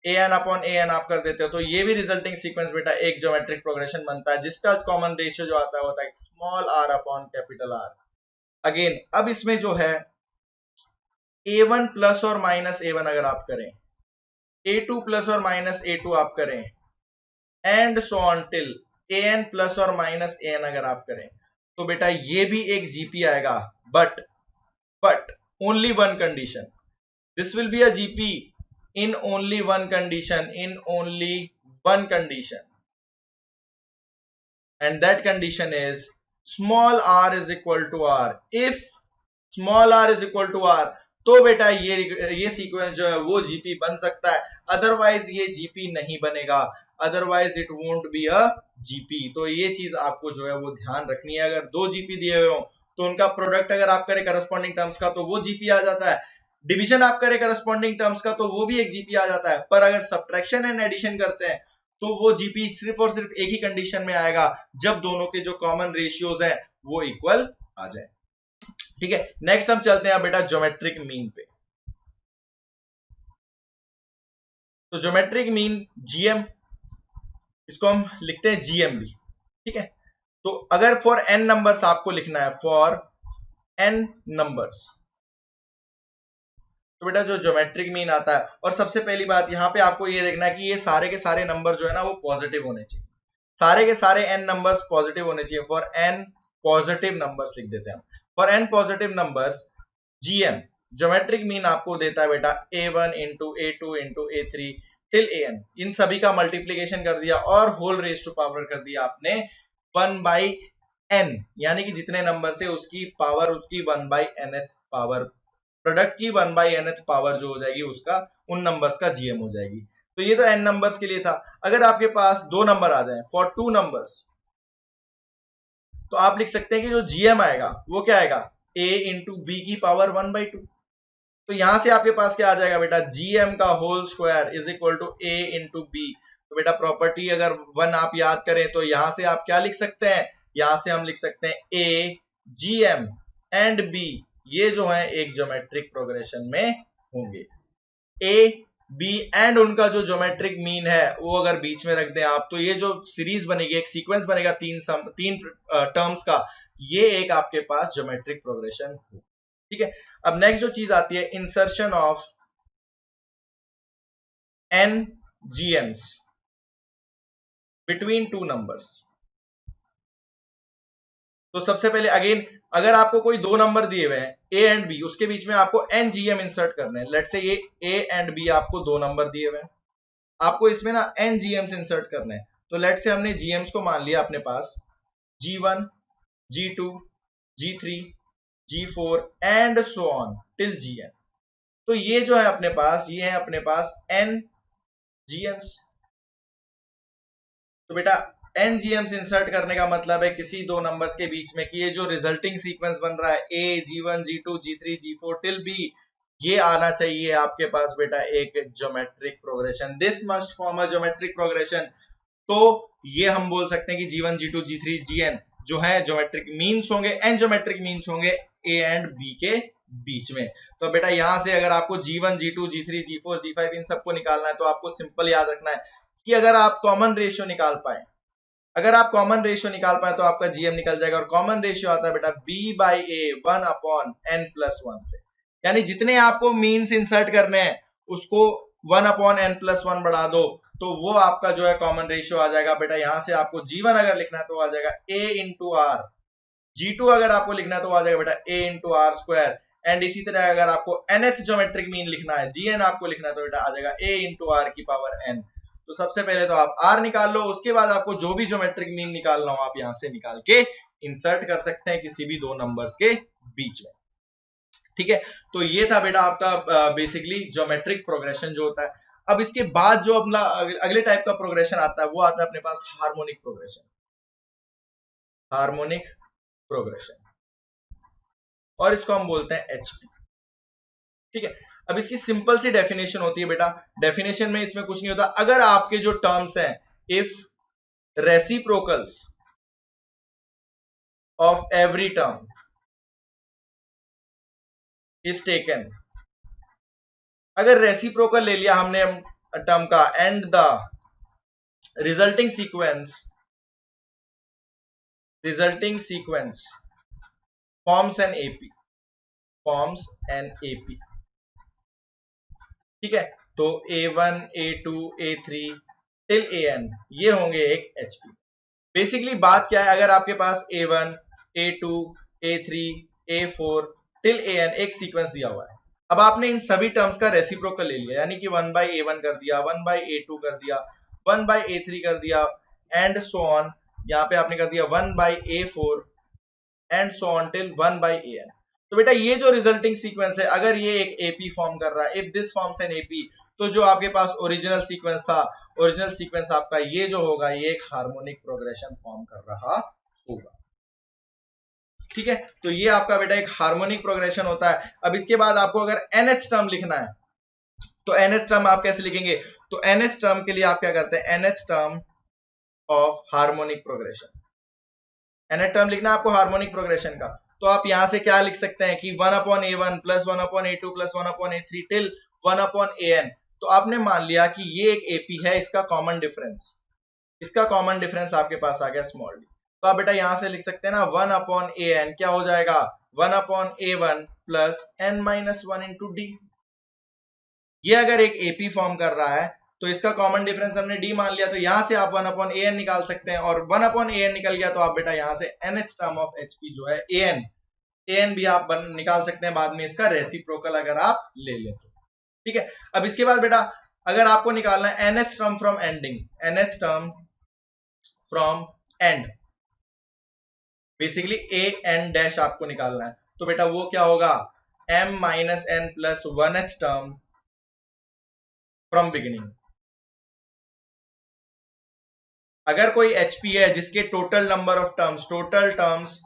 an upon an आप कर देते हो, तो ये भी रिजल्टिंग सीक्वेंस बेटा एक ज्योमेट्रिक प्रोग्रेशन बनता है, जिसका कॉमन रेशियो जो आता है वो होता है small r upon capital R। Again अब इसमें जो है a1 प्लस और माइनस a1 अगर आप करें, a2 प्लस और माइनस a2 आप करें and so on till an plus और माइनस an अगर आप करें, तो बेटा ये भी एक जीपी आएगा, but only one condition, this will be a GP in only one condition, and that condition is small r is equal to r। if small r is equal to r, तो बेटा ये सीक्वेंस जो है वो जीपी बन सकता है, अदरवाइज ये जीपी नहीं बनेगा, otherwise it won't be a GP. तो ये चीज आपको जो है वो ध्यान रखनी है। अगर दो जीपी दिए हुए हो तो उनका प्रोडक्ट अगर आप करें करस्पॉन्डिंग टर्म्स का तो वो जीपी आ जाता है, डिवीजन आप करें करस्पॉन्डिंग टर्म्स का तो वो भी एक जीपी आ जाता है, पर अगर सब्ट्रैक्शन एंड एडिशन करते हैं तो वो जीपी सिर्फ और सिर्फ एक ही कंडीशन में आएगा, जब दोनों के जो कॉमन रेशियोज हैं वो इक्वल आ जाए। ठीक है, नेक्स्ट हम चलते हैं बेटा ज्योमेट्रिक मीन पे। तो ज्योमेट्रिक मीन जीएम, इसको हम लिखते हैं जीएम भी। ठीक है, तो अगर फॉर एन नंबर्स आपको लिखना है, फॉर एन नंबर्स, तो बेटा जो ज्योमेट्रिक मीन आता है, और सबसे पहली बात यहां पे आपको ये देखना है कि ये सारे के सारे नंबर जो है ना वो पॉजिटिव होने चाहिए, सारे के सारे एन नंबर्स पॉजिटिव होने चाहिए। फॉर एन पॉजिटिव नंबर्स लिख देते हैं, for N positive numbers GM geometric mean आपको देता है बेटा a1 into a2 into a3 till an, इन सभी का मल्टीप्लीकेशन कर दिया और होल रेज टू पावर कर दिया आपने 1 बाई n, यानी कि जितने नंबर थे उसकी पावर उसकी 1 बाई nth पावर, प्रोडक्ट की 1 बाई nth पावर जो हो जाएगी उसका उन नंबर्स का जीएम हो जाएगी। तो ये तो n नंबर्स के लिए था। अगर आपके पास दो नंबर आ जाएं, फॉर टू नंबर्स, तो आप लिख सकते हैं कि जो जीएम आएगा वो क्या आएगा, a इंटू बी की पावर 1 बाई 2। तो यहां से आपके पास क्या आ जाएगा बेटा, जीएम का whole square is equal to a into B. तो बेटा प्रॉपर्टी अगर 1 आप याद करें तो यहां से आप क्या लिख सकते हैं, यहां से हम लिख सकते हैं a जीएम एंड b, ये जो है एक ज्योमेट्रिक प्रोग्रेशन में होंगे। ए बी एंड उनका जो ज्योमेट्रिक मीन है वो अगर बीच में रख दें आप, तो ये जो सीरीज बनेगी, एक सीक्वेंस बनेगा तीन टर्म्स का, ये एक आपके पास ज्योमेट्रिक प्रोग्रेशन हो। ठीक है, अब नेक्स्ट जो चीज आती है, insertion of N GMs between two numbers. तो सबसे पहले अगेन अगर आपको कोई दो नंबर दिए हुए हैं ए एंड बी, उसके बीच में आपको एन जीएम इंसर्ट करने हैं, लेट्स से ये ए एंड बी आपको दो नंबर दिए हुए हैं, आपको इसमें ना एन जीएम्स इंसर्ट करने हैं। तो लेट्स से हमने जीएम्स को मान लिया अपने पास G1, G2, G3, G4 and so on till Gn। तो ये जो है अपने पास, ये है अपने पास एन जीएम्स। तो बेटा एन जीएम्स इंसर्ट करने का मतलब है किसी दो नंबर्स के बीच में कि ये जो रिजल्टिंग सीक्वेंस बन रहा है a G1, G2, G3, G4 till b, ये आना चाहिए आपके पास बेटा एक geometric progression, this must form a geometric progression. तो ये हम बोल सकते हैं कि G1, G2, G3, Gn जो है ज्योमेट्रिक मीन्स होंगे, एन ज्योमेट्रिक मीन्स होंगे a एंड b के बीच में। तो बेटा यहां से अगर आपको G1, G2, G3, G4, G5 इन सबको निकालना है तो आपको सिंपल याद रखना है कि अगर आप कॉमन रेशियो निकाल पाए, अगर आप कॉमन रेशियो निकाल पाए तो आपका जीएम निकल जाएगा, और कॉमन रेशियो आता है बेटा b by A 1 upon n plus 1 से, यानी जितने आपको मीन्स इंसर्ट करने हैं उसको 1 अपॉन n प्लस 1 बढ़ा दो, तो वो आपका जो है कॉमन रेशियो आ जाएगा। बेटा यहां से आपको G1 अगर लिखना है तो आ जाएगा a इंटू आर, G2 अगर आपको लिखना है तो आ जाएगा बेटा a into R square, and इसी तरह अगर आपको nth ज्योमेट्रिक मीन लिखना है, Gn आपको लिखना है तो बेटा आ जाएगा a इंटू आर की पावर n। तो सबसे पहले तो आप r निकाल लो, उसके बाद आपको जो भी ज्योमेट्रिक मीन निकालना हो आप यहां से निकाल के इंसर्ट कर सकते हैं किसी भी दो नंबर्स के बीच में। ठीक है, तो ये था बेटा आपका बेसिकली ज्योमेट्रिक प्रोग्रेशन जो होता है। अब इसके बाद जो अपना अगले टाइप का प्रोग्रेशन आता है वो आता है अपने पास हार्मोनिक प्रोग्रेशन, हार्मोनिक प्रोग्रेशन, और इसको हम बोलते हैं एचपी। ठीक है, अब इसकी सिंपल सी डेफिनेशन होती है बेटा, डेफिनेशन में इसमें कुछ नहीं होता, अगर आपके जो टर्म्स हैं, if reciprocals of every term is taken, अगर रेसिप्रोकल ले लिया हमने टर्म का and the resulting sequence forms an AP, forms an AP. ठीक है, तो A1 A2 A3 till AN ये होंगे एक एचपी। बेसिकली बात क्या है, अगर आपके पास A1 A2 A3 A4 till AN एक सीक्वेंस दिया हुआ है, अब आपने इन सभी टर्म्स का रेसिप्रोकल ले लिया, यानी कि 1/A1 कर दिया, 1/A2 कर दिया, 1/A3 कर दिया, एंड सो ऑन, यहाँ पे आपने कर दिया 1/A4 and so on till 1/AN। तो बेटा ये जो रिजल्टिंग सीक्वेंस है, अगर ये एक एपी फॉर्म कर रहा है, if this forms an AP, तो जो आपके पास ओरिजिनल सीक्वेंस था, ओरिजिनल सीक्वेंस आपका ये जो होगा, ये एक हार्मोनिक प्रोग्रेशन फॉर्म कर रहा होगा। ठीक है, तो ये आपका बेटा एक हार्मोनिक प्रोग्रेशन होता है। अब इसके बाद आपको अगर nth टर्म लिखना है, तो nth टर्म आप कैसे लिखेंगे, तो nth टर्म के लिए आप क्या करते हैं, nth term of harmonic progression, nth term लिखना है आपको हार्मोनिक प्रोग्रेशन का, तो आप यहां से क्या लिख सकते हैं कि 1/A1 plus 1/A2 plus 1/A3 till 1/AN। तो आपने मान लिया कि ये एक एपी है, इसका कॉमन डिफरेंस, इसका कॉमन डिफरेंस आपके पास आ गया स्मॉल डी। तो आप बेटा यहां से लिख सकते हैं ना 1/AN क्या हो जाएगा, 1/A1 plus n-1 into D. ये अगर एक एपी फॉर्म कर रहा है तो इसका कॉमन डिफरेंस हमने डी मान लिया, तो यहां से आप 1/AN निकाल सकते हैं, और 1/AN निकल गया तो आप बेटा यहां से nth टर्म ऑफ एचपी जो है AN भी आप निकाल सकते हैं बाद में, इसका रेसिप्रोकल अगर आप ले लें तो। ठीक है, अब इसके बाद बेटा अगर आपको निकालना है nth term from ending, nth term from and, basically AN dash आपको निकालना है, तो बेटा वो क्या होगा, m-n plus 1th term from beginning. अगर कोई एचपी है जिसके total number of terms, total terms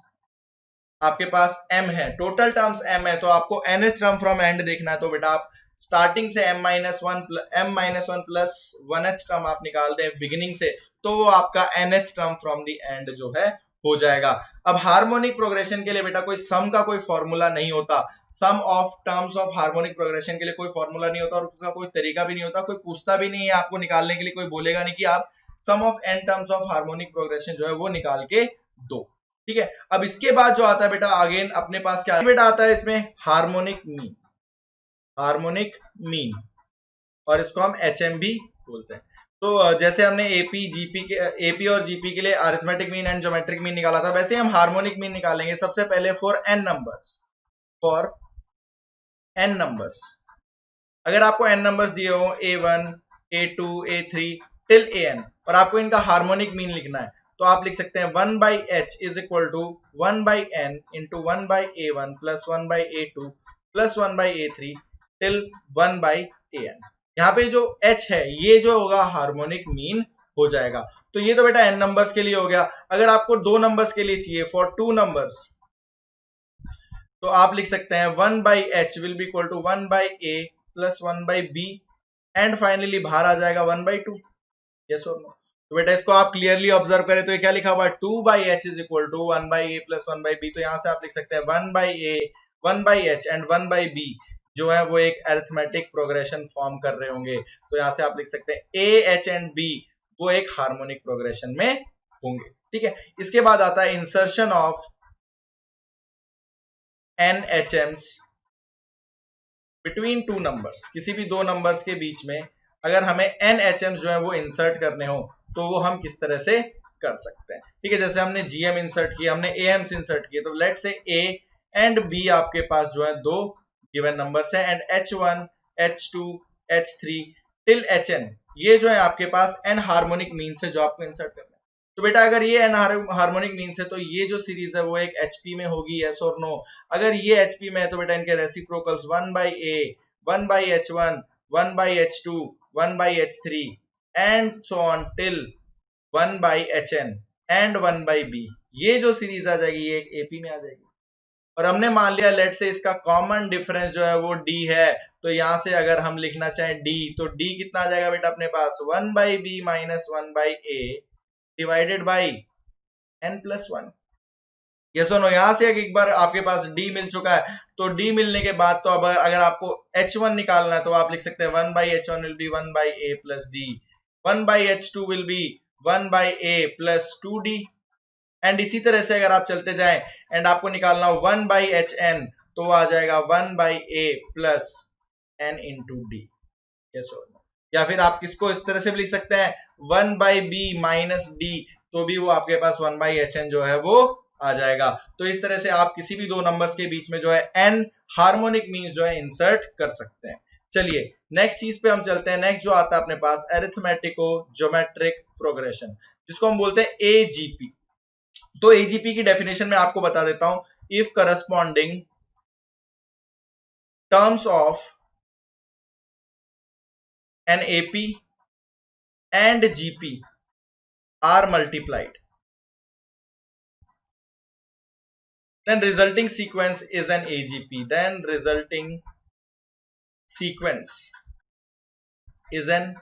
आपके पास m है, टोटल टर्म्स m है, तो आपको nth टर्म फ्रॉम एंड देखना है, तो बेटा आप स्टार्टिंग से m-1 प्लस 1th टर्म आप निकाल दें बिगिनिंग से, तो वो आपका nth term from the end जो है हो जाएगा। अब हार्मोनिक प्रोग्रेशन के लिए बेटा कोई सम का कोई फॉर्मूला नहीं होता, sum of terms of harmonic progression के लिए कोई फॉर्मूला नहीं होता, और उसका कोई तरीका भी नहीं होता, कोई पूछता भी नहीं है आपको निकालने के लिए, कोई बोलेगा नहीं कि आप sum of n terms of harmonic progression जो है वो निकाल के दो। ठीक है, अब इसके बाद जो आता है बेटा अगेन अपने पास क्या बेटा आता है इसमें हार्मोनिक मीन, हार्मोनिक मीन, और इसको हम HM भी बोलते हैं। तो जैसे हमने एपी और जीपी के लिए arithmetic mean and geometric mean निकाला था, वैसे हम हार्मोनिक मीन निकालेंगे सबसे पहले फॉर n नंबर्स, अगर आपको n नंबर्स दिए हो A1 A2 A3 till AN, और आपको इनका हार्मोनिक मीन लिखना है, तो आप लिख सकते हैं 1/h is equal to 1/n into 1/A1 plus 1/A2 plus 1/A3 till 1/AN। यहाँ पे जो h है ये जो होगा हार्मोनिक मीन हो जाएगा। तो ये तो बेटा n नंबर्स के लिए हो गया। अगर आपको 2 नंबर्स के लिए चाहिए, फॉर 2 नंबर्स, तो आप लिख सकते हैं 1/h will be equal to 1/a plus 1/b and finally बाहर आ जाएगा 1/2। यस और नो? तो बेटा इसको आप क्लियरली ऑब्जर्व करें तो ये क्या लिखा हुआ है, 2/h is equal to 1/a plus 1/b। तो यहां से आप लिख सकते हैं 1/a 1/h एंड 1/b जो है वो एक अरिथमेटिक प्रोग्रेशन फॉर्म कर रहे होंगे। तो यहां से आप लिख सकते हैं a h एंड b वो एक हार्मोनिक प्रोग्रेशन में होंगे। ठीक है, इसके बाद आता है insertion of NHMs between 2 numbers, किसी भी 2 नंबर्स के बीच में अगर हमें NHMs जो है वो इंसर्ट करने हो तो वो हम किस तरह से कर सकते हैं। ठीक है, जैसे हमने GM इंसर्ट किया, हमने AMs इंसर्ट किए, तो late say A and B आपके पास जो है 2 गिवन नंबर्स है, and H1 H2 H3 till HN ये जो है आपके पास n हार्मोनिक मीन से जो आपको इंसर्ट करना है। तो बेटा अगर ये n हार्मोनिक मीन से, तो ये जो सीरीज है वो एक HP में होगी, यस और नो? अगर ये HP में है तो बेटा इनके reciprocals 1/A 1/H1 1/H2 1/h3 and so on till 1/hn and 1/b। ये जो सीरीज आ जाएगी ये एपी में आ जाएगी। और हमने मान लिया लेट से इसका कॉमन डिफरेंस जो है वो डी है, तो यहां से अगर हम लिखना चाहें डी, तो डी कितना आ जाएगा बेटा अपने पास 1/b minus 1/a divided by n+1। ये सुनो, यहां से एक बार आपके पास डी मिल चुका है, तो डी मिलने के बाद तो अब अगर आपको h1 निकालना है तो आप लिख सकते हैं 1/h1 will be 1/a plus D, 1/h2 will be 1/a plus 2d। And इसी तरह से अगर आप चलते जाएं एंड आपको निकालना 1/hn तो आ जाएगा 1/a plus n into D. या फिर आप किसको इस तरह से भी लिख सकते हैं 1/b माइनस डी, तो भी वो आपके पास 1/hn जो है वो आ जाएगा। तो इस तरह से आप किसी भी दो नंबर्स के बीच में जो है n हार्मोनिक मीन्स जो है इंसर्ट कर सकते हैं। चलिए नेक्स्ट चीज पे हम चलते हैं। नेक्स्ट जो आता है अपने पास अरिथमेटिको ज्योमेट्रिक प्रोग्रेशन, जिसको हम बोलते हैं एजीपी। तो एजीपी की डेफिनेशन में आपको बता देता हूं, if corresponding terms of an AP and GP are multiplied, then resulting sequence is an AGP, then resulting sequence is an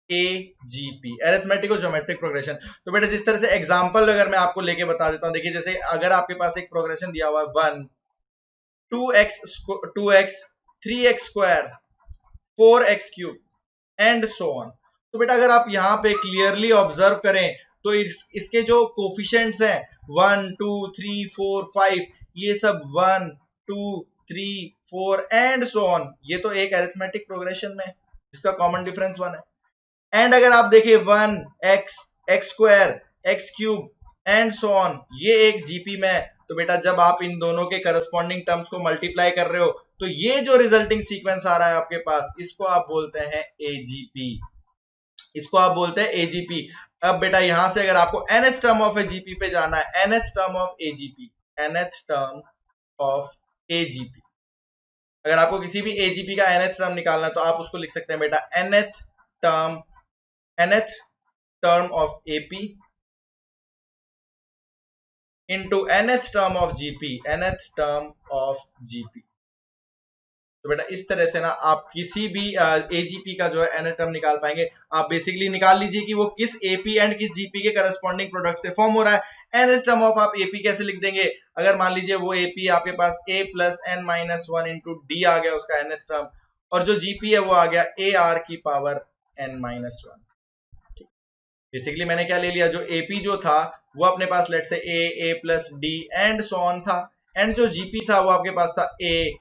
AGP, arithmetico geometric progression. तो बेटा जिस तरह से एग्जांपल अगर मैं आपको लेके बता देता हूं, देखिए जैसे अगर आपके पास एक प्रोग्रेशन दिया हुआ है 1 2x 3x square 4x cube and so on, तो बेटा अगर आप यहाँ पे क्लियरली ऑब्जर्व करें तो इसके जो कोफिशिएंट्स हैं 1 2 3 4 5, ये सब 1 2 3 4 एंड सो ऑन, ये तो एक अरिथमेटिक प्रोग्रेशन में जिसका कॉमन डिफरेंस 1 है। एंड अगर आप देखिए 1x x square x cube and so on, ये एक जीपी में, तो बेटा जब आप इन दोनों के करस्पॉन्डिंग टर्म्स को मल्टीप्लाई कर रहे हो तो ये जो रिजल्टिंग सीक्वेंस आ रहा है आपके पास, इसको आप बोलते हैं एजीपी, इसको आप बोलते हैं एजीपी। अब बेटा यहां से अगर आपको nth टर्म ऑफ एजीपी पे जाना है, nth term of AGP, nth term of AGP, अगर आपको किसी भी एजीपी का nth टर्म निकालना है तो आप उसको लिख सकते हैं बेटा nth term of AP into nth term of GP, nth term of GP. तो बेटा इस तरह से ना आप किसी भी एजीपी का जो है nth टर्म निकाल पाएंगे। आप बेसिकली निकाल लीजिए कि वो किस एपी एंड किस जीपी के करस्पॉन्डिंग प्रोडक्ट से फॉर्म हो रहा है। nth टर्म ऑफ आप एपी कैसे लिख देंगे, अगर मान लीजिए वो एपी आपके पास a plus n minus 1 into D आ गया उसका nth टर्म, और जो जीपी है वो आ गया a r की पावर n माइनस 1। बेसिकली मैंने क्या ले लिया, जो एपी जो था वो अपने पास let say a plus D and so on था, एंड जो जीपी था वो आपके पास था a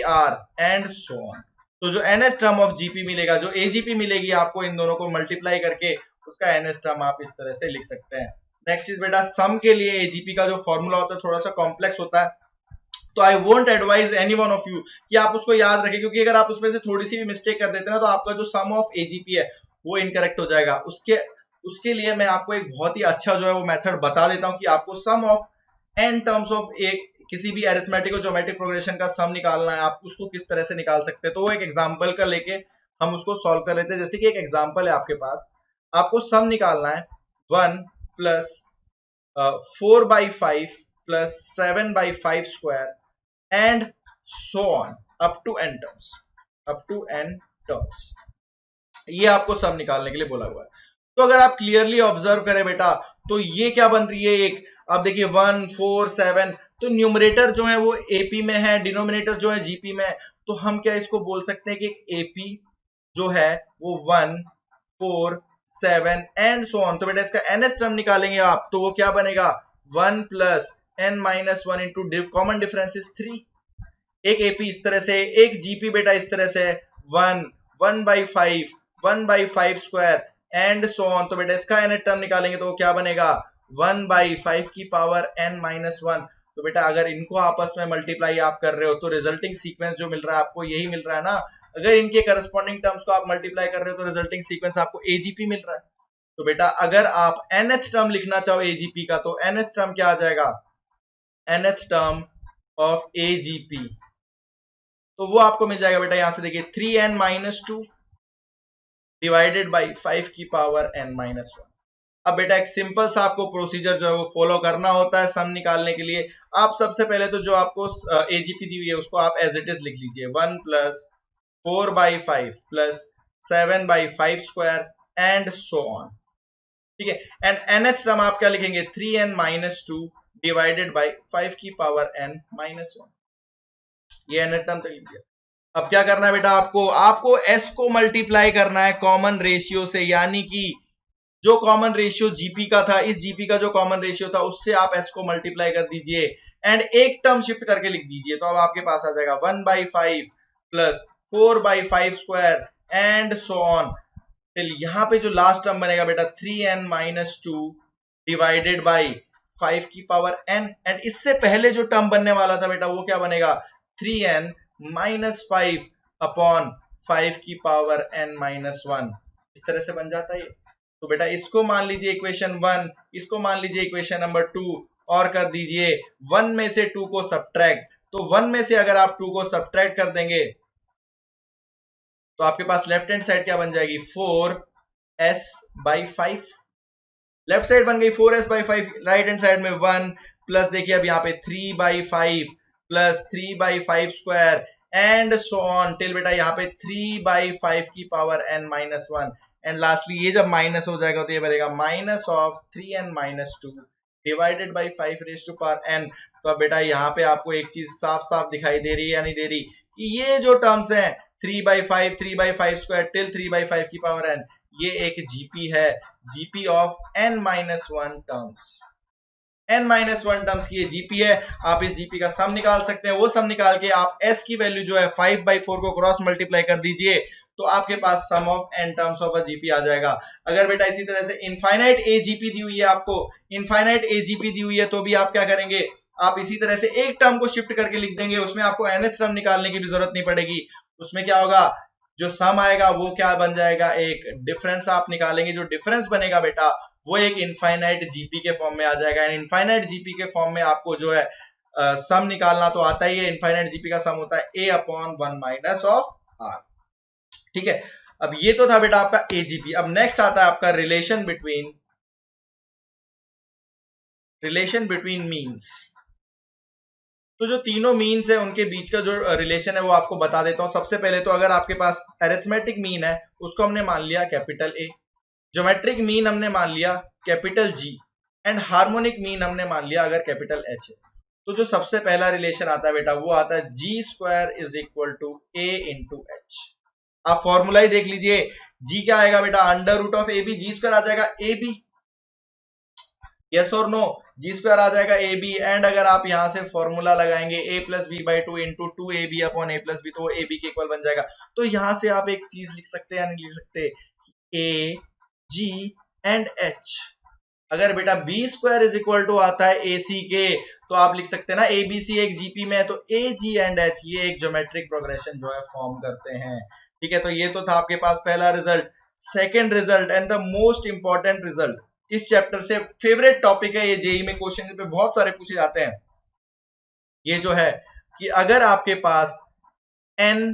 R and so on. तो जो nth टर्म ऑफ जीपी मिलेगा, जो एजीपी मिलेगी आपको इन दोनों को मल्टीप्लाई करके, उसका nth टर्म आप इस तरह से लिख सकते हैं। नेक्स्ट चीज बेटा, सम के लिए एजीपी का जो फॉर्मूला होता है थोड़ा सा कॉम्प्लेक्स होता है, तो I won't advise any one of you कि आप उसको याद रखें, क्योंकि अगर आप उसमें से थोड़ी सी भी मिस्टेक कर देते हैं ना तो आपका जो सम ऑफ एजीपी है वो इनकरेक्ट हो जाएगा। उसके लिए मैं आपको एक बहुत ही अच्छा जो है वो मेथड बता देता हूं कि आपको सम ऑफ एन टर्म्स ऑफ एक किसी भी अरिथमेटिक और ज्योमेट्रिक प्रोग्रेशन का सम निकालना है, आप उसको किस तरह से निकाल सकते हैं। तो वो एक एग्जांपल का लेके हम उसको सॉल्व कर लेते हैं। जैसे कि एक एग्जांपल है आपके पास, आपको सम निकालना है 1 plus 4/5 plus 7/5 square and so on up to n terms, ये आपको सम निकालने के लिए बोला हुआ है। तो अगर आप क्लियरली ऑब्जर्व करें बेटा, तो ये क्या बन रही है, एक आप देखिए 1 4 7, तो न्यूमरेटर जो है वो एपी में है, डिनोमिनेटर जो है जीपी में है, तो हम क्या इसको बोल सकते हैं कि एपी जो है वो 1 4 7 एंड सो ऑन। तो बेटा इसका nth टर्म निकालेंगे आप, तो वो क्या बनेगा 1 plus n minus 1 into common difference is 3। एक एपी इस तरह से, एक जीपी बेटा इस तरह से 1/5 स्क्वायर एंड सो ऑन। तो बेटा इसका nth टर्म निकालेंगे तो वो क्या बनेगा 1/5 की पावर n माइनस 1। तो बेटा अगर इनको आपस में मल्टीप्लाई आप कर रहे हो तो रिजल्टिंग सीक्वेंस जो मिल रहा है आपको यही मिल रहा है ना। अगर इनके करस्पॉन्डिंग टर्म्स को आप मल्टीप्लाई कर रहे हो तो रिजल्टिंग सीक्वेंस आपको एजीपी मिल रहा है। तो बेटा अगर आप nth टर्म लिखना चाहो एजीपी का, तो nth टर्म क्या आ जाएगा, nth टर्म ऑफ एजीपी, तो वो आपको मिल जाएगा बेटा, यहां से देखिए 3n माइनस 2 डिवाइडेड बाई 5 की पावर n माइनस 1। अब बेटा एक सिंपल सा आपको प्रोसीजर जो है वो फॉलो करना होता है सम निकालने के लिए। आप सबसे पहले तो जो आपको एजीपी दी हुई है उसको आप एज इट इज लिख लीजिए, 1 plus 4/5 plus 7/5² and so on. ठीक है, एंड nth टर्म आप क्या लिखेंगे, 3n माइनस 2 डिवाइडेड बाई 5 की पावर n माइनस 1। ये nth टर्म तक लिख दिया। अब क्या करना है बेटा, आपको आपको s को मल्टीप्लाई करना है कॉमन रेशियो से, यानी कि जो कॉमन रेशियो जीपी का था, इस जीपी का जो कॉमन रेशियो था उससे आप s को मल्टीप्लाई कर दीजिए एंड एक टर्म शिफ्ट करके लिख दीजिए। तो अब आपके पास आ जाएगा 1/5 plus 4/5² and so on till यहाँ पे जो लास्ट टर्म बनेगा बेटा 3n माइनस 2 डिवाइडेड बाई 5 की पावर n, एंड इससे पहले जो टर्म बनने वाला था बेटा वो क्या बनेगा, 3n माइनस 5 अपॉन 5 की पावर n माइनस 1। इस तरह से बन जाता है। तो बेटा इसको मान लीजिए इक्वेशन 1, इसको मान लीजिए इक्वेशन नंबर 2 और कर दीजिए 1 में से 2 को सब्ट्रैक्ट। तो 1 में से अगर आप 2 को सब्ट्रैक्ट कर देंगे तो आपके पास लेफ्ट हैंड साइड क्या बन जाएगी, 4s/5। लेफ्ट साइड बन गई 4s/5, राइट हैंड साइड में 1 प्लस देखिए अब यहाँ पे 3/5 plus 3/5² and so on till बेटा यहाँ पे 3/5 की power n minus 1 and lastly ये जब माइनस हो जाएगा तो ये बनेगा minus of 3n minus 2 divided by 5 raise to power n। तो अब बेटा यहाँ पे आपको एक चीज साफ साफ दिखाई दे रही है या नहीं दे रही, कि ये जो टर्म्स हैं 3/5 3/5² टिल 3/5 की पावर n, ये एक जीपी है, GP of n minus 1 terms. n minus 1 terms की ये जीपी है। आप इस जीपी का सम निकाल सकते हैं। वो सम निकाल के आप s की वैल्यू जो है 5/4 को क्रॉस मल्टीप्लाई कर दीजिए तो आपके पास sum of n terms of a GP आ जाएगा। अगर बेटा इसी तरह से इनफाइनाइट ए जीपी दी हुई है, आपको इनफाइनाइट ए जीपी दी हुई है, तो भी आप क्या करेंगे, आप इसी तरह से एक टर्म को शिफ्ट करके लिख देंगे, उसमें आपको nth टर्म निकालने की भी जरूरत नहीं पड़ेगी। उसमें क्या होगा, जो सम आएगा वो क्या बन जाएगा, एक डिफरेंस आप निकालेंगे, जो डिफरेंस बनेगा बेटा वो एक इनफाइनाइट जीपी के फॉर्म में आ जाएगा। एंड इनफाइनाइट जीपी के फॉर्म में आपको जो है सम निकालना तो आता ही है। इनफाइनाइट जीपी का सम होता है a upon 1 minus of r। ठीक है, अब ये तो था बेटा आपका एजीपी। अब नेक्स्ट आता है आपका रिलेशन बिटवीन मीन्स। तो जो तीनों मीन्स है उनके बीच का जो रिलेशन है वो आपको बता देता हूं। सबसे पहले तो अगर आपके पास अरिथमेटिक मीन है उसको हमने मान लिया कैपिटल ए, ज्योमेट्रिक मीन हमने मान लिया capital G, and harmonic mean हमने मान लिया अगर कैपिटल एच है। तो जो सबसे पहला रिलेशन आता है बेटा वो आता है G square is equal to A into H. आप फॉर्मूला ही देख लीजिए, जी क्या आएगा बेटा, under root of A B, G square आ जाएगा ए बी, यस और नो, जी स्क्वायर आ जाएगा ए बी। एंड अगर आप यहां से फॉर्मूला लगाएंगे A plus B by 2 into 2ab upon A plus B, तो ए बी के इक्वल बन जाएगा। तो यहां से आप एक चीज लिख सकते हैं या नहीं लिख सकते, ए जी एंड एच। अगर बेटा B square is equal to आता है ए सी के, तो आप लिख सकते हैं ना ए बी सी एक जीपी में है, तो ए जी एंड एच ये एक ज्योमेट्रिक प्रोग्रेशन जो है फॉर्म करते हैं। ठीक है, तो ये तो था आपके पास पहला result. Second result and the most important result, इस चैप्टर से फेवरेट टॉपिक है ये, जेई में क्वेश्चन पे बहुत सारे पूछे जाते हैं। ये जो है कि अगर आपके पास n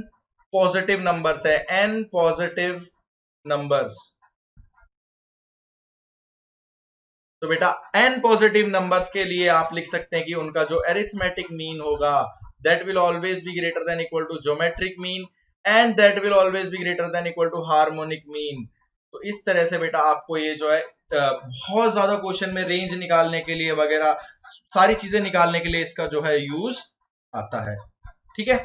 पॉजिटिव नंबर्स है, n पॉजिटिव नंबर्स, तो बेटा n पॉजिटिव नंबर्स के लिए आप लिख सकते हैं कि उनका जो अरिथमेटिक मीन होगा that will always be greater than equal to geometric mean and that will always be greater than equal to harmonic mean. तो इस तरह से बेटा आपको ये जो है बहुत ज्यादा क्वेश्चन में रेंज निकालने के लिए वगैरह सारी चीजें निकालने के लिए इसका जो है यूज आता है। ठीक है,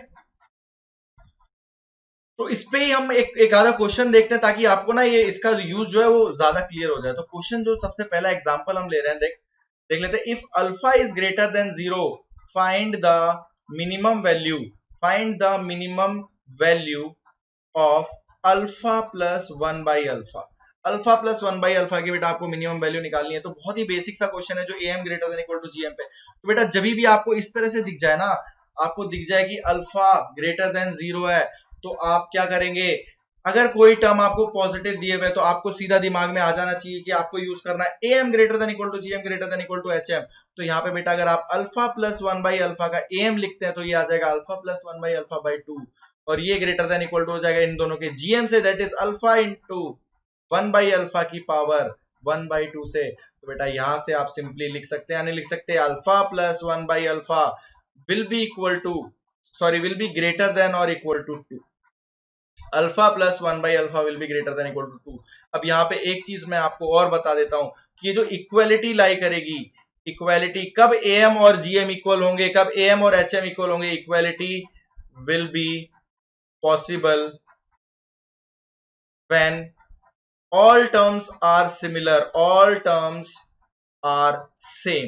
तो इस पे ही हम एक आधा क्वेश्चन देखते हैं ताकि आपको ना ये इसका यूज जो है वो ज्यादा क्लियर हो जाए। तो क्वेश्चन जो सबसे पहला एग्जांपल हम ले रहे हैं, देख लेते हैं। If alpha is greater than 0 find the minimum value of alpha plus 1 by alpha. Alpha plus 1 by alpha की बेटा आपको मिनिमम वैल्यू निकालनी है। तो बहुत ही बेसिक सा क्वेश्चन है जो am greater than equal to gm पे। तो बेटा जब भी आपको इस तरह से दिख जाए ना, आपको दिख जाए कि अल्फा ग्रेटर देन 0 है, तो आप क्या करेंगे, अगर कोई टर्म आपको पॉजिटिव दिए हुए तो आपको सीधा दिमाग में आ जाना चाहिए कि आपको यूज करना है am greater than equal to gm greater than equal to hm। तो यहाँ पे बेटा अगर आप अल्फा प्लस 1 बाई अल्फा का am लिखते हैं तो ये आ जाएगा alpha plus 1 by alpha by 2। और ये ग्रेटर देन इक्वल टू हो जाएगा इन दोनों के जीएम से, दैट इज अल्फा इंटू 1/अल्फा की पावर 1/2 से। तो बेटा यहां से आप सिंपली लिख सकते हैं, यानी लिख सकते हैं अल्फा प्लस 1/अल्फा will be equal to, sorry will be greater than और इक्वल टू 2। अल्फा प्लस 1/अल्फा will be greater than equal to 2। अब यहाँ पे एक चीज मैं आपको और बता देता हूं कि ये जो इक्वालिटी लाई करेगी, इक्वालिटी कब एम और जीएम इक्वल होंगे, कब एम और एचएम इक्वल होंगे, equality will be possible when all terms are similar, all terms are same।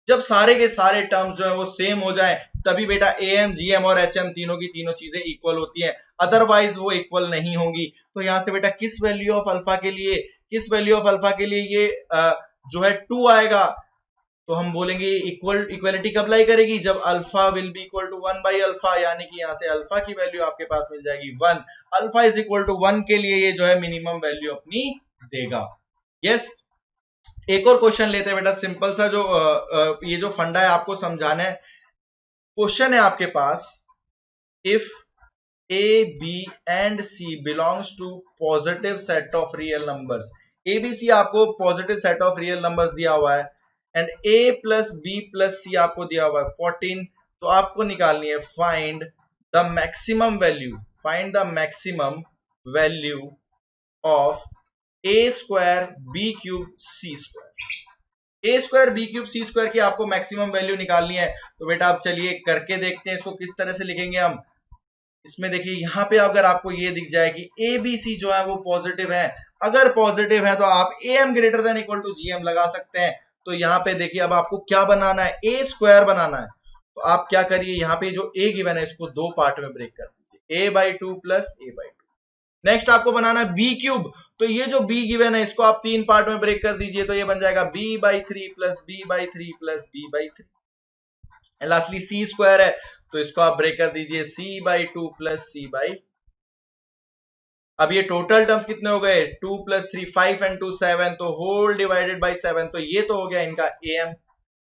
जब सारे के सारे टर्म्स जो है वो सेम हो जाए तभी बेटा एम जीएम और एचएम तीनों की तीनों चीजें इक्वल होती हैं, अदरवाइज वो इक्वल नहीं होंगी। तो यहां से बेटा किस वैल्यू ऑफ अल्फा के लिए, किस वैल्यू ऑफ अल्फा के लिए ये जो है 2 आएगा, तो हम बोलेंगे इक्वलिटी कब लाई करेगी, जब alpha will be equal to 1/अल्फा, यानी कि यहां से अल्फा की वैल्यू आपके पास मिल जाएगी 1। अल्फा इज इक्वल टू 1 के लिए ये जो है मिनिमम वैल्यू अपनी देगा। यस, एक और क्वेश्चन लेते हैं बेटा, सिंपल सा जो ये जो फंडा है आपको समझाना है। क्वेश्चन है आपके पास, if A B and C belongs to positive set of real numbers, A B C आपको positive set of real numbers दिया हुआ है and a plus B plus C आपको दिया हुआ है 14। तो आपको निकालनी है find the maximum value, find the maximum value of a square B cube C square. A square B cube C square की आपको मैक्सिमम वैल्यू निकालनी है। तो बेटा आप चलिए करके देखते हैं इसको किस तरह से लिखेंगे हम। इसमें देखिए यहाँ पे अगर आपको ये दिख जाए कि ए बी सी जो है वो पॉजिटिव है, अगर पॉजिटिव है तो आप A M greater than equal to G M लगा सकते हैं। तो यहाँ पे देखिए अब आपको क्या बनाना है, ए स्क्वायर बनाना है। तो आप क्या करिए, यहाँ पे जो ए गिवन है इसको दो पार्ट में ब्रेक कर दीजिए, a/2 प्लस a/2। नेक्स्ट आपको बनाना है बी क्यूब, तो ये जो बी गिवन है इसको आप 3 पार्ट में ब्रेक कर दीजिए, तो ये बन जाएगा b/3 plus b/3 plus b/3। Lastly C square है तो इसको आप ब्रेक कर दीजिए c/2 प्लस c/। अब ये टोटल टर्म्स कितने हो गए, 2 प्लस 3 5 एंड 2 7, तो होल डिवाइडेड बाय 7, तो ये तो हो गया इनका am।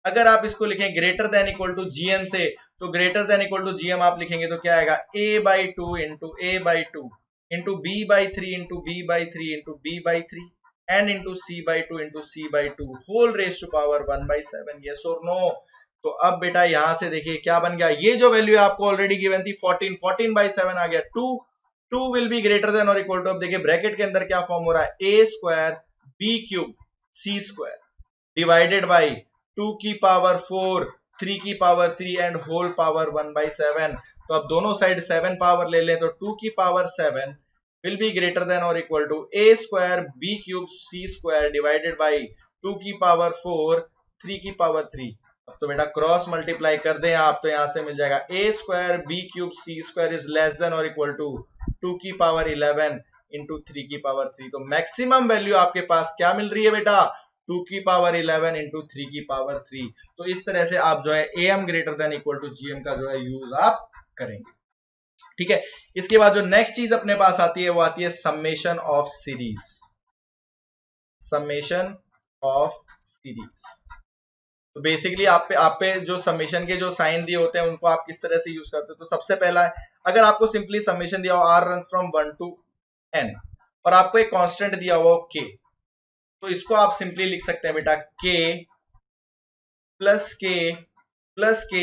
अगर आप इसको लिखें greater than equal to gm से, तो greater than equal to gm आप लिखेंगे तो क्या आएगा, a/2 into a/2 into b/3 into b/3 into b/3 and into c/2 into c/2 whole raise to power 1/7। Yes और नो। तो अब बेटा यहां से देखिए क्या बन गया, ये जो वैल्यू आपको ऑलरेडी गिवन थी 14, 14/7 आ गया 2 विल बी ग्रेटर देन और इक्वल टू, अब देखिए ब्रैकेट के अंदर क्या फॉर्म हो रहा है, A square B cube C square divided by 2 की पावर 4 3 की पावर 3 एंड होल पावर 1/7। तो अब दोनों साइड 7 पावर ले लें तो 2 की power 7 will be greater than और equal to A square B cube C square divided by 2 की पावर 4 3 की पावर 3। अब तो बेटा क्रॉस मल्टीप्लाई कर दें आप, तो यहां से मिल जाएगा A square B cube C square is less than और इक्वल टू 2 की पावर 11 इंटू 3 की पावर 3। तो मैक्सिमम वैल्यू आपके पास क्या मिल रही है बेटा, 2 की पावर 11 इंटू 3 की पावर 3। तो इस तरह से आप जो है am greater than equal to gm का जो है यूज आप करेंगे। ठीक है, इसके बाद जो नेक्स्ट चीज अपने पास आती है वो आती है summation of series. Summation of series, तो बेसिकली आप पे जो समेशन के जो साइन दिए होते हैं उनको आप किस तरह से यूज करते हो। तो सबसे पहला है, अगर आपको सिंपली समेशन दिया हो r runs from 1 to n और आपको एक कांस्टेंट दिया हुआ हो k, तो इसको आप सिंपली लिख सकते हैं बेटा k plus k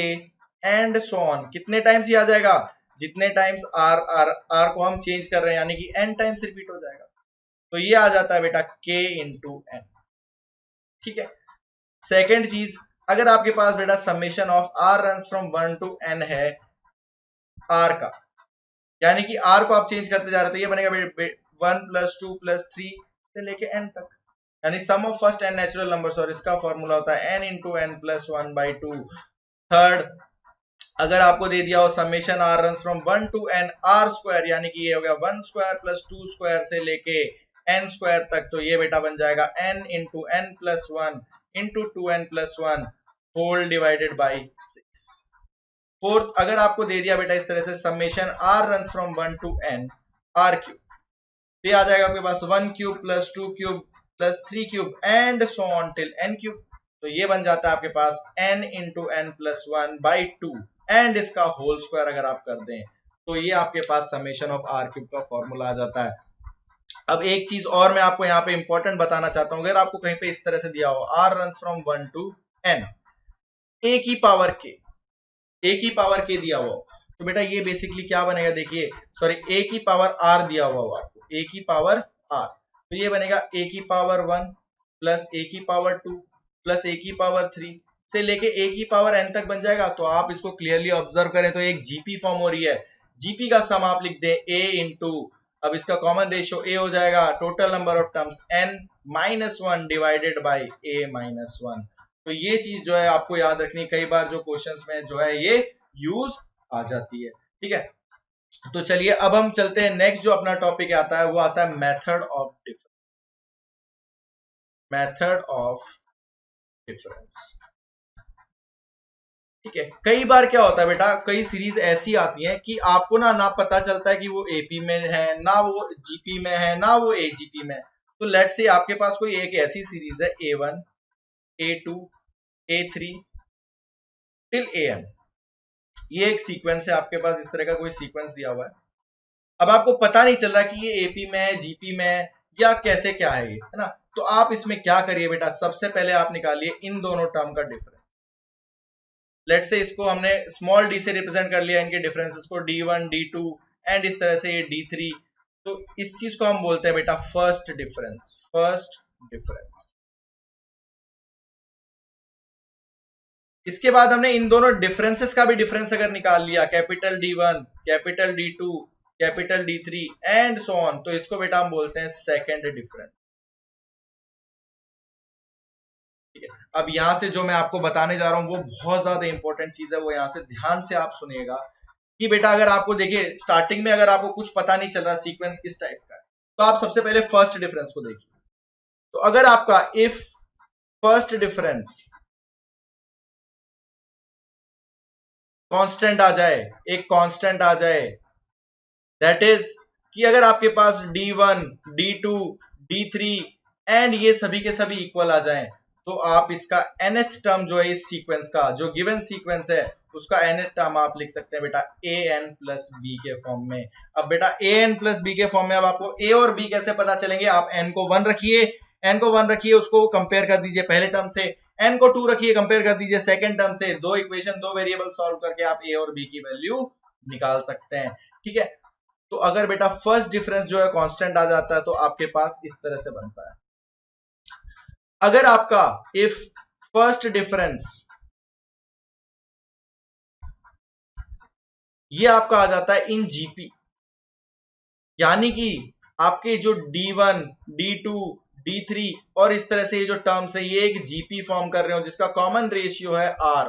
and so on. कितने टाइम्स ये आ जाएगा, जितने टाइम्स r को हम चेंज कर रहे हैं, यानी कि n टाइम्स रिपीट हो जाएगा। तो ये आ जाता है बेटा k इंटू n। ठीक है, सेकेंड चीज, अगर आपके पास बेटा summation of r runs from 1 to n है r का, यानी कि r को आप चेंज करते जा रहे हो, तो ये बनेगा 1 प्लस 2 प्लस 3 से लेके n तक, यानी sum of first n natural numbers, और इसका फॉर्मूला होता है n into n plus 1/2। Third, अगर आपको दे दिया हो summation r runs from 1 to n r square, यानी कि ये हो गया 1 स्क्वायर प्लस 2 स्क्वायर से लेके n स्क्वायर तक, तो ये बेटा बन जाएगा n into n plus 1 into 2n plus 1 whole divided by 6। Fourth, अगर आपको दे दिया बेटा इस तरह से summation r runs from 1 to n r cube, ये आ जाएगा आपके पास 1 cube plus 2 cube plus 3 cube and so on till n cube. तो ये बन जाता है आपके पास n into n plus 1/2 and इसका होल स्क्वायर अगर आप कर दें तो ये आपके पास समेशन ऑफ आर क्यूब का फॉर्मूला आ जाता है। अब एक चीज और मैं आपको यहाँ पे इंपॉर्टेंट बताना चाहता हूँ, अगर आपको कहीं पे इस तरह से दिया हो R run from 1 to n, A की पावर के दिया हुआ हो, तो बेटा ये बेसिकली क्या बनेगा, देखिए सॉरी ए की पावर आर दिया हुआ हो आपको, ए की पावर आर, तो ये बनेगा ए की पावर 1 प्लस ए की पावर 2 प्लस ए की पावर 3 से लेके ए की पावर n तक बन जाएगा। तो आप इसको क्लियरली ऑब्जर्व करें तो एक जीपी फॉर्म हो रही है, जीपी का सम आप लिख दें a इंटू, अब इसका कॉमन रेशियो a हो जाएगा, total number of terms n minus 1 divided by a minus 1। तो ये चीज जो है आपको याद रखनी, कई बार जो क्वेश्चंस में जो है ये यूज आ जाती है, ठीक है। तो चलिए अब हम चलते हैं, नेक्स्ट जो अपना टॉपिक आता है वो आता है मेथड ऑफ डिफरेंस, ठीक है। कई बार क्या होता है बेटा, कई सीरीज ऐसी आती हैं कि आपको ना पता चलता है कि वो एपी में है, ना वो जीपी में है, ना वो एजीपी में है। तो लेट्स से आपके पास कोई एक ऐसी सीरीज है A1 A2 A3 till AN, ये एक सीक्वेंस है आपके पास, इस तरह का कोई सीक्वेंस दिया हुआ है। अब आपको पता नहीं चल रहा कि ये एपी में है, जीपी में है, या कैसे क्या है ये, है ना। तो आप इसमें क्या करिए बेटा, सबसे पहले आप निकालिए इन दोनों टर्म का डिफरेंस। लेट से इसको हमने स्मॉल डी से रिप्रेजेंट कर लिया, इनके डिफरेंसेस को D1 D2 एंड इस तरह से ये D3। तो इस चीज को हम बोलते हैं बेटा फर्स्ट डिफरेंस। इसके बाद हमने इन दोनों डिफरेंसेस का भी डिफरेंस अगर निकाल लिया, capital D1 capital D2 capital D3 and so on, तो इसको बेटा हम बोलते हैं सेकंड डिफरेंस, ठीक है। अब यहां से जो मैं आपको बताने जा रहा हूं वो बहुत ज्यादा इंपॉर्टेंट चीज है, वो यहां से ध्यान से आप सुनिएगा कि बेटा अगर आपको देखिए स्टार्टिंग में अगर आपको कुछ पता नहीं चल रहा सीक्वेंस किस टाइप का है, तो आप सबसे पहले फर्स्ट डिफरेंस को देखिए। तो अगर आपका इफ फर्स्ट डिफरेंस कांस्टेंट आ जाए, एक कांस्टेंट आ जाए, दैट इज कि अगर आपके पास D1 D2 D3 एंड ये सभी के सभी इक्वल आ जाएं, तो आप इसका nth टर्म जो है इस सीक्वेंस का, जो गिवन सीक्वेंस है उसका nth टर्म आप लिख सकते हैं बेटा an प्लस बी के फॉर्म में। अब बेटा an प्लस बी के फॉर्म में अब आपको a और b कैसे पता चलेंगे, आप n को 1 रखिए, उसको कंपेयर कर दीजिए पहले टर्म से, n को 2 रखिए, कंपेयर कर दीजिए सेकंड टर्म से, दो इक्वेशन दो वेरिएबल सॉल्व करके आप a और b की वैल्यू निकाल सकते हैं, ठीक है। तो अगर बेटा फर्स्ट डिफरेंस जो है कांस्टेंट आ जाता है तो आपके पास इस तरह से बनता है। अगर आपका इफ फर्स्ट डिफरेंस ये आपका आ जाता है इन जीपी, यानी कि आपके जो D1 D2 D3 और इस तरह से ये जो टर्म्स है ये एक जीपी फॉर्म कर रहे हो, जिसका कॉमन रेशियो है r,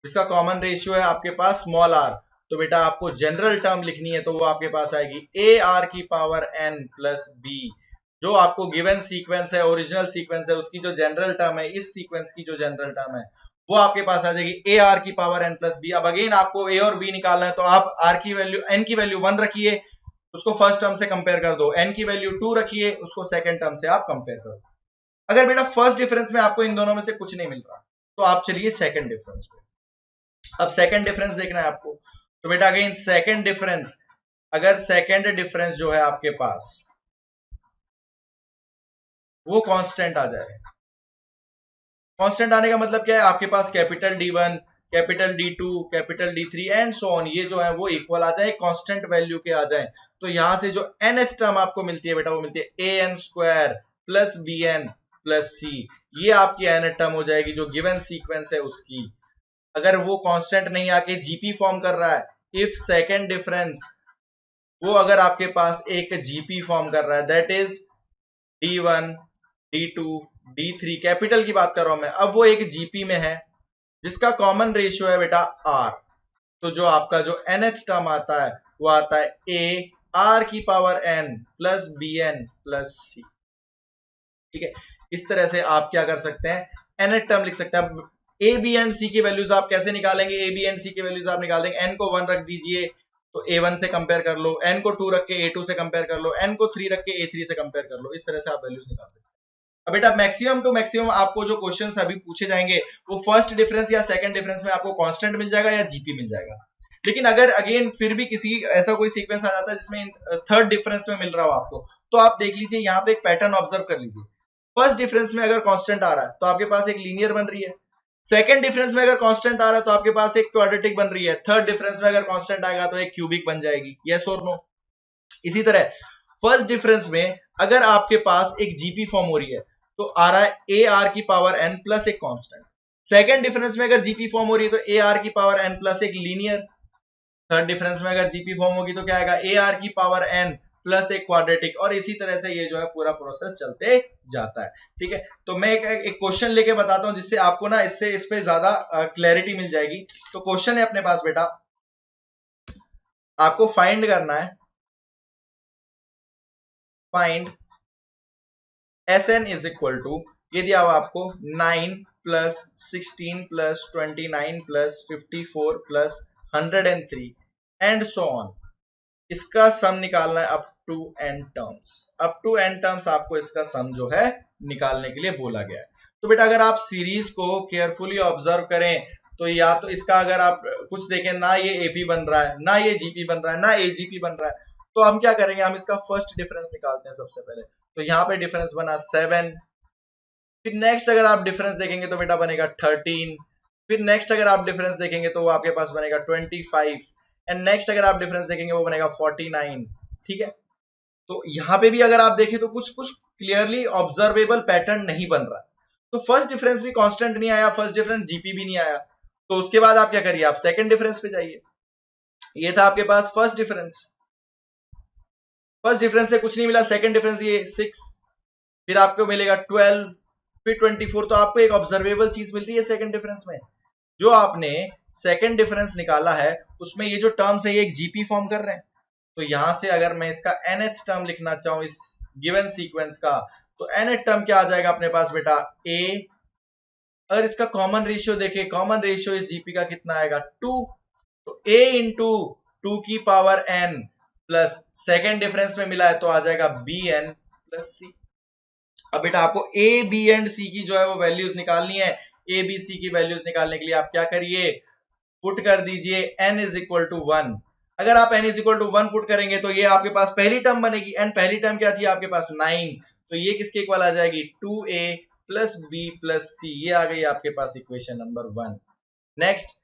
जिसका कॉमन रेशियो है आपके पास स्मॉल r। तो बेटा आपको जनरल टर्म लिखनी है तो वो आपके पास आएगी AR की पावर n प्लस b, जो आपको गिवन सीक्वेंस है, ओरिजिनल सीक्वेंस है, उसकी जो जनरल टर्म है, इस सीक्वेंस की जो जनरल टर्म है वो आपके पास आ जाएगी AR की पावर n प्लस b। अब अगेन आपको a और b निकालना है, तो आप r की वैल्यू n की वैल्यू 1 रखिए, उसको फर्स्ट टर्म से कंपेयर कर दो, n की वैल्यू 2 रखिए, उसको सेकंड टर्म से आप कंपेयर कर दो। अगर बेटा फर्स्ट डिफरेंस में आपको इन दोनों में से कुछ नहीं मिल रहा तो आप चलिए सेकंड डिफरेंस पे। अब सेकंड डिफरेंस देखना है आपको, तो बेटा अगेन सेकंड डिफरेंस, अगर सेकंड डिफरेंस जो है आपके पास वो कांस्टेंट आ जाए, कांस्टेंट आने का मतलब क्या है, आपके पास capital D1 capital D2 capital D3 and so on ये जो है वो इक्वल आ जाए, कांस्टेंट वैल्यू के आ जाए, तो यहां से जो nth टर्म आपको मिलती है बेटा वो मिलती है an square plus bn plus c, ये आपकी nth टर्म हो जाएगी जो गिवन सीक्वेंस है उसकी। अगर वो कांस्टेंट नहीं आके जीपी फॉर्म कर रहा है, इफ सेकंड डिफरेंस वो अगर आपके पास एक जीपी फॉर्म कर रहा है, that is D1 D2 D3 capital की बात कर रहा हूं मैं, अब वो एक जीपी में है जिसका कॉमन रेशियो है बेटा r, तो जो आपका जो nth टर्म आता है वो आता है a r की power n plus bn plus c, ठीक है। इस तरह से आप क्या कर सकते हैं, nth टर्म लिख सकते हैं। अब a b एंड c की वैल्यूज आप कैसे निकालेंगे, a b एंड c की वैल्यूज आप निकाल देंगे, n को 1 रख दीजिए तो a1 से कंपेयर कर लो, n को 2 रख के a2 से कंपेयर कर लो, n को 3 रख के a3 से कंपेयर कर लो, इस तरह से आप वैल्यूज निकाल सकते हैं। अब बेटा मैक्सिमम टू मैक्सिमम आपको जो क्वेश्चंस अभी पूछे जाएंगे वो फर्स्ट डिफरेंस या सेकंड डिफरेंस में आपको कांस्टेंट मिल जाएगा या जीपी मिल जाएगा। लेकिन अगर अगेन फिर भी किसी ऐसा कोई सीक्वेंस आ जाता है जिसमें थर्ड डिफरेंस में मिल रहा हो आपको, तो आप देख लीजिए यहाँ पे एक पैटर्न ऑब्जर्व कर लीजिए। फर्स्ट डिफरेंस में अगर कांस्टेंट आ रहा है तो आपके पास एक लीनियर बन रही है, सेकंड डिफरेंस में अगर कांस्टेंट आ रहा है तो आपके पास एक क्वाड्रेटिक बन रही है, थर्ड डिफरेंस में अगर कांस्टेंट आएगा तो एक क्यूबिक बन जाएगी। यस और नो? इसी तरह फर्स्ट डिफरेंस में अगर आपके पास एक जीपी फॉर्म हो रही है तो आ रहा है ए आर की पावर एन प्लस एक कांस्टेंट। सेकंड डिफरेंस में अगर जीपी फॉर्म हो रही है तो ए आर की पावर एन प्लस एक लीनियर। थर्ड डिफरेंस में अगर जीपी फॉर्म होगी तो क्या आएगा, ए आर की पावर एन प्लस एक क्वाड्रेटिक, और इसी तरह से ये जो है पूरा प्रोसेस चलते जाता है। ठीक है, तो मैं एक क्वेश्चन लेके बताता हूं जिससे आपको ना इससे इस पे ज्यादा क्लैरिटी मिल जाएगी। तो क्वेश्चन है अपने पास बेटा, आपको फाइंड करना है, find Sn is equal to, ये दिया हुआ आपको 9 plus 16 plus 29 plus 54 plus 103 and so on. इसका सम निकालना है up to n terms. Up to n terms आपको इसका सम जो है निकालने के लिए बोला गया है। तो बेटा अगर आप सीरीज को केयरफुली ऑब्जर्व करें तो या तो इसका अगर आप कुछ देखें, ना ये एपी बन रहा है, ना ये जीपी बन रहा है, ना एजीपी बन रहा है, तो हम क्या करेंगे, हम इसका फर्स्ट डिफरेंस निकालते हैं सबसे पहले। तो यहाँ पे डिफरेंस बना 7, फिर नेक्स्ट अगर आप डिफरेंस देखेंगे तो बेटा बनेगा 13, फिर नेक्स्ट अगर आप डिफरेंस देखेंगे तो वो आपके पास बनेगा 25, एंड नेक्स्ट अगर आप डिफरेंस देखेंगे वो बनेगा 49। ठीक है, तो यहाँ पे भी अगर आप देखें तो कुछ कुछ क्लियरली ऑब्जर्वेबल पैटर्न नहीं बन रहा। तो फर्स्ट डिफरेंस भी कांस्टेंट नहीं आया, फर्स्ट डिफरेंस जीपी भी नहीं आया, तो उसके बाद आप क्या करिए, आप सेकंड डिफरेंस पे जाइए। ये था आपके पास फर्स्ट डिफरेंस, फर्स्ट डिफरेंस से कुछ नहीं मिला, सेकंड डिफरेंस ये 6, फिर आपको मिलेगा 12, फिर 24। तो आपको एक ऑब्जर्वेबल चीज मिल रही है सेकंड डिफरेंस में, जो आपने सेकंड डिफरेंस निकाला है उसमें ये जो टर्म्स है ये एक जीपी फॉर्म कर रहे हैं। तो यहां से अगर मैं इसका nth टर्म लिखना चाहूं इस गिवन सीक्वेंस का, तो nth टर्म क्या आ जाएगा अपने पास बेटा, a। अगर इसका कॉमन रेशियो देखें, कॉमन रेशियो इस जीपी का कितना आएगा, 2। तो a इंटू 2 की power n plus second difference में मिला है तो आ जाएगा bn प्लस c। अब बेटा आपको a b एंड c की जो है वो वैल्यूज निकालनी है। a b c की वैल्यूज निकालने के लिए आप क्या करिए, पुट कर दीजिए n इज इक्वल टू 1। अगर आप n is equal to 1 put करेंगे तो ये आपके पास पहली टर्म बनेगी, n पहली टर्म क्या थी आपके पास 9, तो ये किसके इक्वल आ जाएगी, 2a plus b plus c। ये आ गई आपके पास इक्वेशन नंबर 1। नेक्स्ट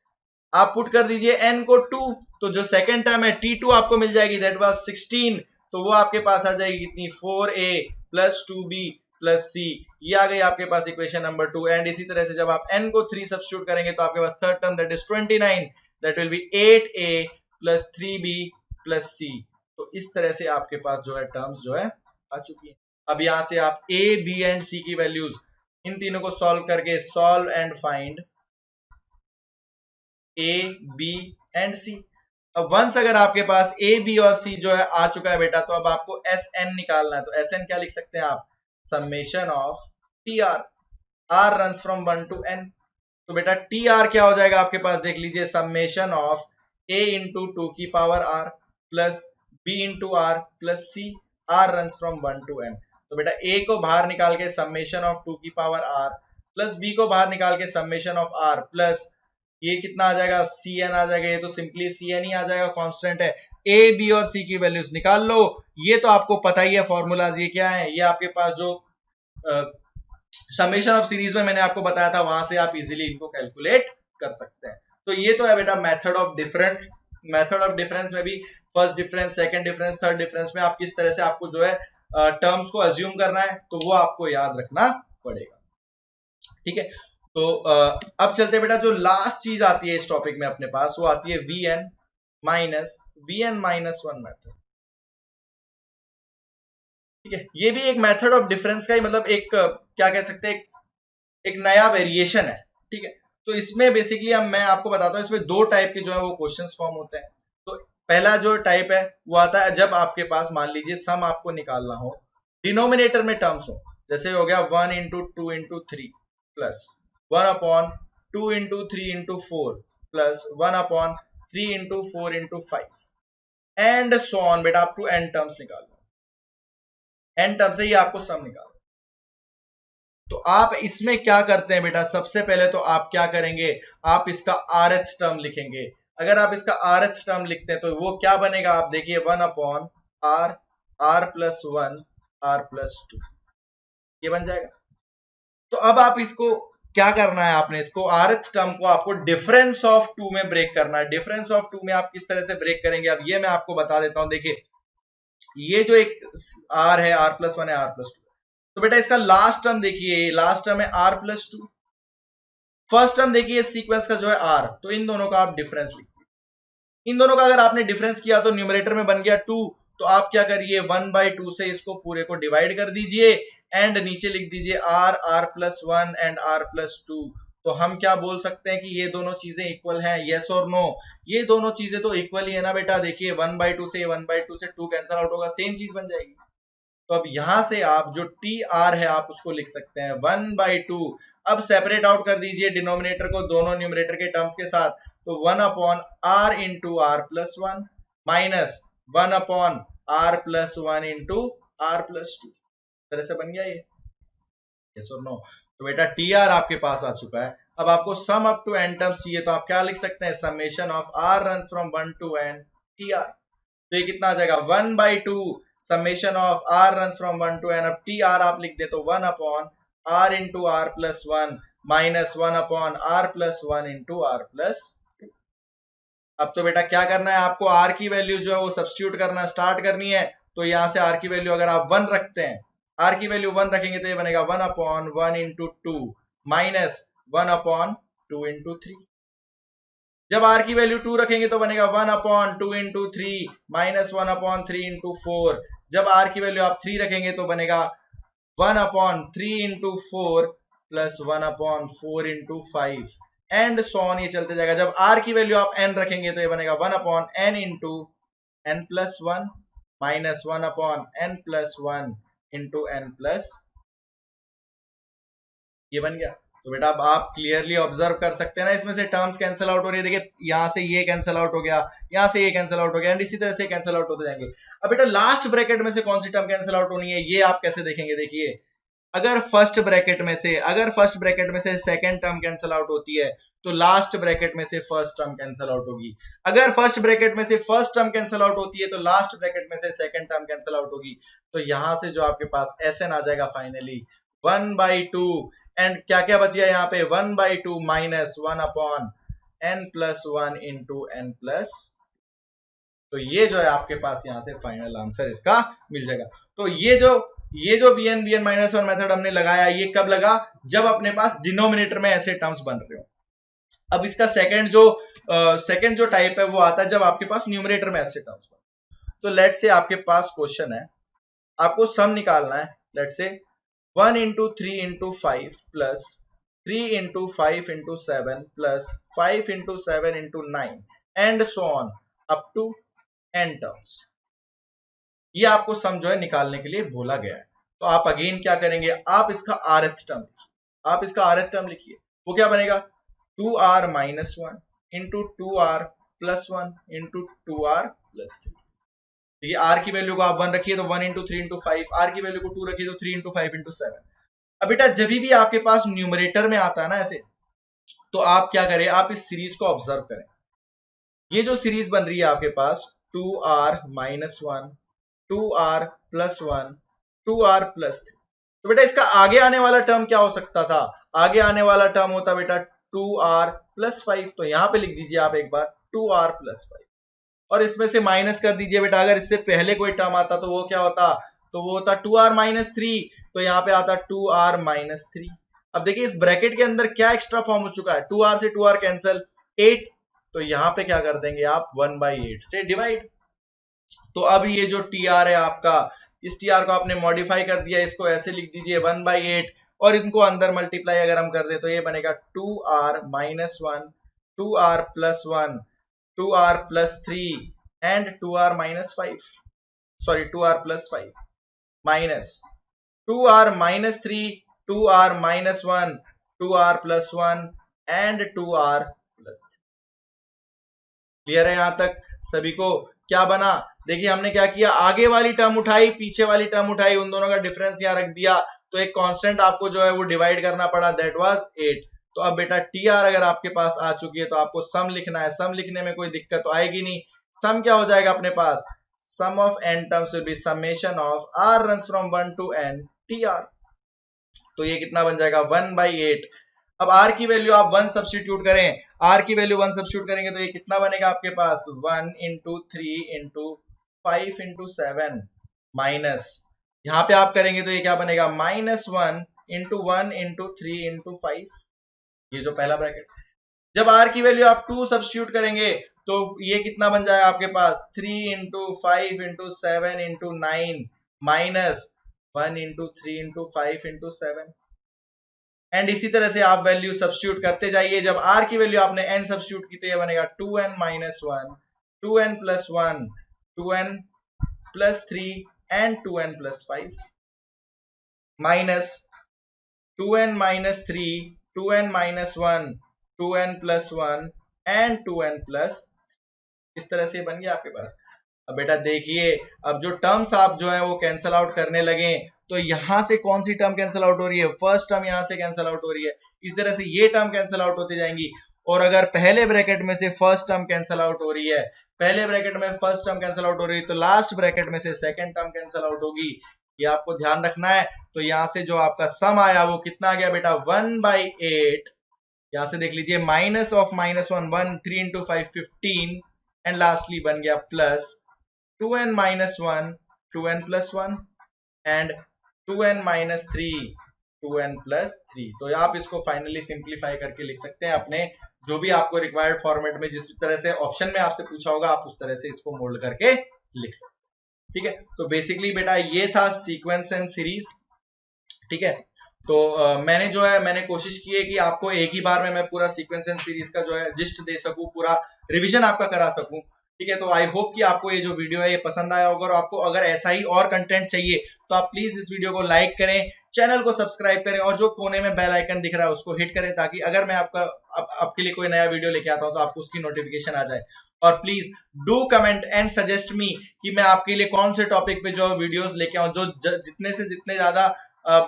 आप पुट कर दीजिए n को 2, तो जो सेकंड टर्म है t2 आपको मिल जाएगी, दैट वाज 16, तो वो आपके पास आ जाएगी कितनी, 4a plus 2b plus c। ये आ गई आपके पास इक्वेशन नंबर 2। एंड इसी तरह से जब आप n को 3 सब्स्टिट्यूट करेंगे तो आपके पास third term that is 29, that will be 8a plus 3b plus c। तो इस तरह से आपके पास जो है टर्म्स जो है आ चुकी है। अब यहां से आप a b एंड c की वैल्यूज इन तीनों को सॉल्व करके solve and find a b and c। अब वंस अगर आपके पास a b और c जो है आ चुका है बेटा, तो अब आपको sn निकालना है। तो sn क्या लिख सकते हैं आप, summation of tr, r runs from 1 to n। तो बेटा tr क्या हो जाएगा आपके पास, देख लीजिए, समेशन ऑफ a इंटू 2 की power r plus b into r plus c, r runs from 1 to n। तो बेटा a को बाहर निकाल के समेशन ऑफ 2 की पावर r प्लस b को बाहर निकाल के समेशन ऑफ r प्लस ये कितना आ जाएगा, cn आ जाएगा। ये तो सिंपली cn ही आ जाएगा, कांस्टेंट है। a b और c की वैल्यूज निकाल लो, ये तो आपको पता ही है फॉर्मूलाज ये क्या है। ये आपके पास जो समेशन ऑफ सीरीज में मैंने आपको बताया था, वहां से आप इजीली इनको कैलकुलेट कर सकते हैं। तो ये तो है बेटा method of difference. Method of difference में भी first difference, second difference, third difference में आप किस तरह से आपको जो है टर्म्स को अज्यूम करना है, तो वो आपको याद रखना पड़ेगा। ठीक है, तो अब चलते बेटा, जो लास्ट चीज आती है इस टॉपिक में अपने पास, वो आती है vn माइनस 1 मेथड। ठीक है, ये भी एक मेथड ऑफ डिफरेंस का ही मतलब एक क्या कह सकते हैं, एक नया वेरिएशन है। ठीक है, तो इसमें बेसिकली अब मैं आपको बताता हूँ, इसमें दो टाइप के जो है वो क्वेश्चंस फॉर्म होते हैं। तो पहला जो टाइप है वो आता है जब आपके पास मान लीजिए सम आपको निकालना हो, डिनोमिनेटर में टर्म्स हो, जैसे हो गया 1 into 2 into 3 plus 1 upon 2 into 3 into 4 plus 1 upon 3 into 4 into 5 and so on. बेटा आप टू एन टर्म्स निकालो, एन टर्म से ही आपको सम निकालो। तो आप इसमें क्या करते हैं बेटा, सबसे पहले तो आप क्या करेंगे, आप इसका rth टर्म लिखेंगे। अगर आप इसका rth टर्म लिखते हैं तो वो क्या बनेगा, आप देखिए 1/r, r+1 r+2 ये बन जाएगा। तो अब आप इसको क्या करना है, आपने इसको rth टर्म को आपको डिफरेंस ऑफ टू में ब्रेक करना है। डिफरेंस ऑफ टू में आप किस तरह से ब्रेक करेंगे, अब ये मैं आपको बता देता हूं। देखिए ये जो एक r है, r+1 है, r+2, तो बेटा इसका लास्ट टर्म देखिए, लास्ट टर्म है r+2, फर्स्ट टर्म देखिए सीक्वेंस का जो है r, तो इन दोनों का आप डिफरेंस लिखिए। इन दोनों का अगर आपने डिफरेंस किया तो न्यूमरेटर में बन गया 2, तो आप क्या करिए 1/2 से इसको पूरे को डिवाइड कर दीजिए एंड नीचे लिख दीजिए r+1 एंड r+2। तो हम क्या बोल सकते हैं कि ये दोनों चीजें इक्वल हैं, यस और नो? ये दोनों चीजें तो इक्वल ही है ना बेटा। देखिए 1/2 से 1/2 से 2 कैंसिल आउट होगा, सेम चीज बन जाएगी। तो अब यहां से आप जो TR है आप उसको लिख सकते हैं 1/2। अब सेपरेट आउट कर दीजिए डिनोमिनेटर को दोनों न्यूमरेटर के टर्म्स के साथ, तो 1/r into r+1 minus 1/r+1 into r+2, तरह से बन गया ये, यस और नो? तो बेटा TR आपके पास आ चुका है। अब आपको sum up to n terms चाहिए, तो आप क्या लिख सकते हैं, summation of r runs from 1 to n TR। तो ये कितना आ जाएगा 1/2 summation of r runs from 1 to n। अब TR आप लिख दे तो 1/r into r+1 minus 1/r+1 into r+2। अब तो बेटा क्या करना है आपको, r की वैल्यू जो है वो सब्स्टिट्यूट करना स्टार्ट करनी है। तो यहां से r की वैल्यू अगर आप 1 रखते हैं, r की वैल्यू 1 रखेंगे तो ये बनेगा 1/1 इंटू 2 माइनस 1/2 इंटू 3। जब r की वैल्यू 2 रखेंगे तो बनेगा 1/2 इंटू 3 माइनस 1/3 इंटू 4। जब r की वैल्यू आप 3 रखेंगे तो बनेगा 1/3 into 4 plus 1/4 into 5 and so on, ये चलते जाएगा। जब r की वैल्यू आप n रखेंगे तो ये बनेगा 1/n into n+1 minus 1/n+1 into n+, ये बन गया। तो बेटा अब आप क्लियरली ऑब्जर्व कर सकते हैं ना, इसमें से टर्म्स कैंसिल आउट हो रही है। देखिए यहां से ये कैंसिल आउट हो गया, यहां से ये कैंसिल आउट हो गया एंड इसी तरह से कैंसिल आउट होते जाएंगे। अब बेटा लास्ट ब्रैकेट में से कौन सी टर्म कैंसिल आउट होनी है, ये आप कैसे देखेंगे। देखिए अगर फर्स्ट ब्रैकेट में से सेकंड टर्म कैंसिल आउट होती है तो लास्ट ब्रैकेट में से फर्स्ट टर्म कैंसिल आउट होगी। अगर फर्स्ट ब्रैकेट में से फर्स्ट टर्म कैंसिल आउट होती है तो लास्ट ब्रैकेट में से सेकंड टर्म कैंसिल आउट होगी। तो यहां से जो आपके पास SN आ जाएगा फाइनली 1/2 एंड क्या क्या बच गया यहाँ पे 1/2 माइनस 1/n+1 इंटू n+। तो ये जो है आपके पास यहाँ से फाइनल आंसर इसका मिल जाएगा। तो ये जो bn-1 मेथड हमने लगाया, ये कब लगा, जब अपने पास डिनोमिनेटर में ऐसे टर्म्स बन रहे हो। अब इसका सेकंड जो टाइप है वो आता है जब आपके पास न्यूमरेटर में ऐसे टर्म्स बन। तो लेट्स से आपके पास क्वेश्चन है, आपको सम निकालना है। Let's say 1 into 3 into 5 plus 3 into 5 into 7 plus 5 into 7 into 9 and so on up to n terms। ये आपको सम जो है निकालने के लिए बोला गया है। तो आप अगेन क्या करेंगे, आप इसका rth टर्म लिखिए। वो क्या बनेगा 2r minus 1 into 2r plus 1 into 2r plus 3। देखिए r की वैल्यू को आप 1 रखिए तो 1 into 3 into 5, r की वैल्यू को 2 रखिए तो 3 into 5 into 7। अब बेटा जब भी आपके पास न्यूमरेटर में आता है ना ऐसे, तो आप क्या करें, आप इस सीरीज को ऑब्जर्व करें। ये जो सीरीज बन रही है आपके पास 2r minus 1 2r plus 1 2r plus 3। तो बेटा इसका आगे आने वाला टर्म क्या हो सकता था, आगे आने वाला टर्म होता बेटा 2r plus 5। तो यहां पे लिख दीजिए आप एक बार 2r plus 5 और इसमें से माइनस कर दीजिए बेटा। अगर इससे पहले कोई टर्म आता तो वो क्या होता, तो वो होता 2r minus 3। तो यहाँ पे आता 2r minus 3। अब देखिए इस ब्रैकेट के अंदर क्या एक्स्ट्रा फॉर्म हो चुका है, 2r से 2r कैंसिल 8। तो यहाँ पे क्या कर देंगे आप 1/8 से डिवाइड। तो अब ये जो TR है आपका, इस TR को आपने मॉडिफाई कर दिया, इसको ऐसे लिख दीजिए 1/8 और इनको अंदर मल्टीप्लाई अगर हम कर दे तो ये बनेगा 2r minus 1 2r plus 1 2r plus 3 and 2r minus 5, sorry 2r plus 5 minus 2r minus 3 2r minus 1 2r plus 1 and 2r plus 3। Clear है यहां तक सभी को? क्या बना, देखिए हमने क्या किया, आगे वाली टर्म उठाई पीछे वाली टर्म उठाई, उन दोनों का डिफरेंस यहां रख दिया। तो एक कांस्टेंट आपको जो है वो डिवाइड करना पड़ा, दैट वाज 8। तो अब बेटा टी आर अगर आपके पास आ चुकी है तो आपको सम लिखना है। सम लिखने में कोई दिक्कत तो आएगी नहीं। सम क्या हो जाएगा अपने पास, sum of N terms will be summation of R runs from 1 to N T R. तो ये कितना बन जाएगा 1/8। अब r की वैल्यू आप 1 सब्स्टिट्यूट करें, r की वैल्यू 1 सब्स्टिट्यूट करेंगे तो ये कितना बनेगा आपके पास 1 इंटू 3 इंटू 5 इंटू 7 माइनस, यहाँ पे आप करेंगे तो ये क्या बनेगा -1 इंटू 1 इंटू 3 इंटू 5, ये जो पहला ब्रैकेट। जब r की वैल्यू आप 2 सब्स्टिट्यूट करेंगे तो ये कितना बन जाएगा आपके पास 3 into 5 into 7 into 9 minus 1 into 3 into 5 into 7। And इसी तरह से आप वैल्यू सब्स्टिट्यूट करते जाइए। जब r की वैल्यू आपने n सब्स्टिट्यूट की तो ये बनेगा 2n minus 1, 2n plus 1, 2n plus 3 and 2n plus 5 minus 2n minus 3, 2n minus 1, 2n plus 1 and 2n plus, इस तरह से बन गया आपके पास। अब बेटा देखिए, अब जो टर्म्स आप जो है वो कैंसल आउट करने लगे तो यहां से कौन सी टर्म कैंसिल आउट हो रही है, फर्स्ट टर्म यहां से कैंसिल आउट हो रही है। इस तरह से ये टर्म कैंसिल आउट होती जाएंगी। और अगर पहले ब्रैकेट में से फर्स्ट टर्म कैंसिल आउट हो रही है, पहले ब्रैकेट में फर्स्ट टर्म कैंसिल आउट हो रही है, तो लास्ट ब्रैकेट में से सेकंड टर्म कैंसिल आउट होगी। ये आपको ध्यान रखना है। तो यहां से जो आपका सम आया वो कितना आ गया बेटा 1/8। यहां से देख लीजिए minus of -1 1 3 into 5 15 and lastly बन गया plus 2n minus 1 2n plus 1 and 2n minus 3 2n plus 3। तो आप इसको फाइनली सिंप्लीफाई करके लिख सकते हैं अपने जो भी आपको रिक्वायर्ड फॉर्मेट में, जिस तरह से ऑप्शन में आपसे पूछा होगा आप उस तरह से इसको मोल्ड करके लिख सकते हैं। ठीक है, तो बेसिकली बेटा ये था सीक्वेंस एंड सीरीज। ठीक है, तो मैंने कोशिश की है कि आपको एक ही बार में मैं पूरा सीक्वेंस एंड सीरीज का जो है जिस्ट दे सकूं, पूरा रिवीजन आपका करा सकूं। ठीक है, तो आई होप कि आपको ये जो वीडियो है ये पसंद आया होगा। और आपको अगर ऐसा ही और कंटेंट चाहिए तो आप प्लीज इस वीडियो को लाइक करें, चैनल को सब्सक्राइब करें और जो कोने में बेल आइकन दिख रहा है उसको हिट करें, ताकि अगर मैं आपके लिए कोई नया वीडियो लेके आता हूं तो आपको उसकी नोटिफिकेशन आ जाए। और please do comment and suggest me कि मैं आपके लिए कौन से टॉपिक पे जो वीडियोस लेके आऊं। जो जितने से जितने ज्यादा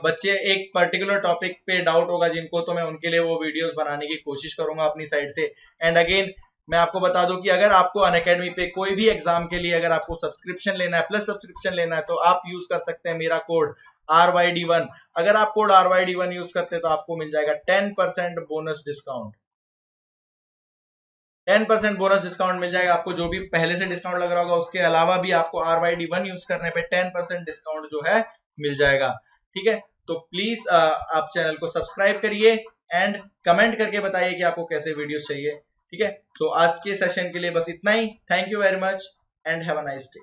बच्चे एक पर्टिकुलर टॉपिक पे डाउट होगा जिनको, तो मैं उनके लिए वो वीडियोस बनाने की कोशिश करूंगा अपनी साइड से। एंड अगेन मैं आपको बता दूं कि अगर आपको अनअकैडमी पे कोई भी एग्जाम के लिए अगर आपको सब्सक्रिप्शन लेना है, प्लस सब्सक्रिप्शन लेना है, तो आप यूज कर सकते हैं मेरा कोड RYD1। अगर आप कोड RYD1 यूज करते हैं तो आपको मिल जाएगा 10% बोनस डिस्काउंट। 10% बोनस डिस्काउंट मिल जाएगा आपको। जो भी पहले से डिस्काउंट लग रहा होगा उसके अलावा भी आपको RYD1 यूज करने पे 10% डिस्काउंट जो है मिल जाएगा। ठीक है, तो प्लीज आप चैनल को सब्सक्राइब करिए एंड कमेंट करके बताइए कि आपको कैसे वीडियोस चाहिए। ठीक है, तो आज के सेशन के लिए बस इतना ही। Thank you very much and have a nice day.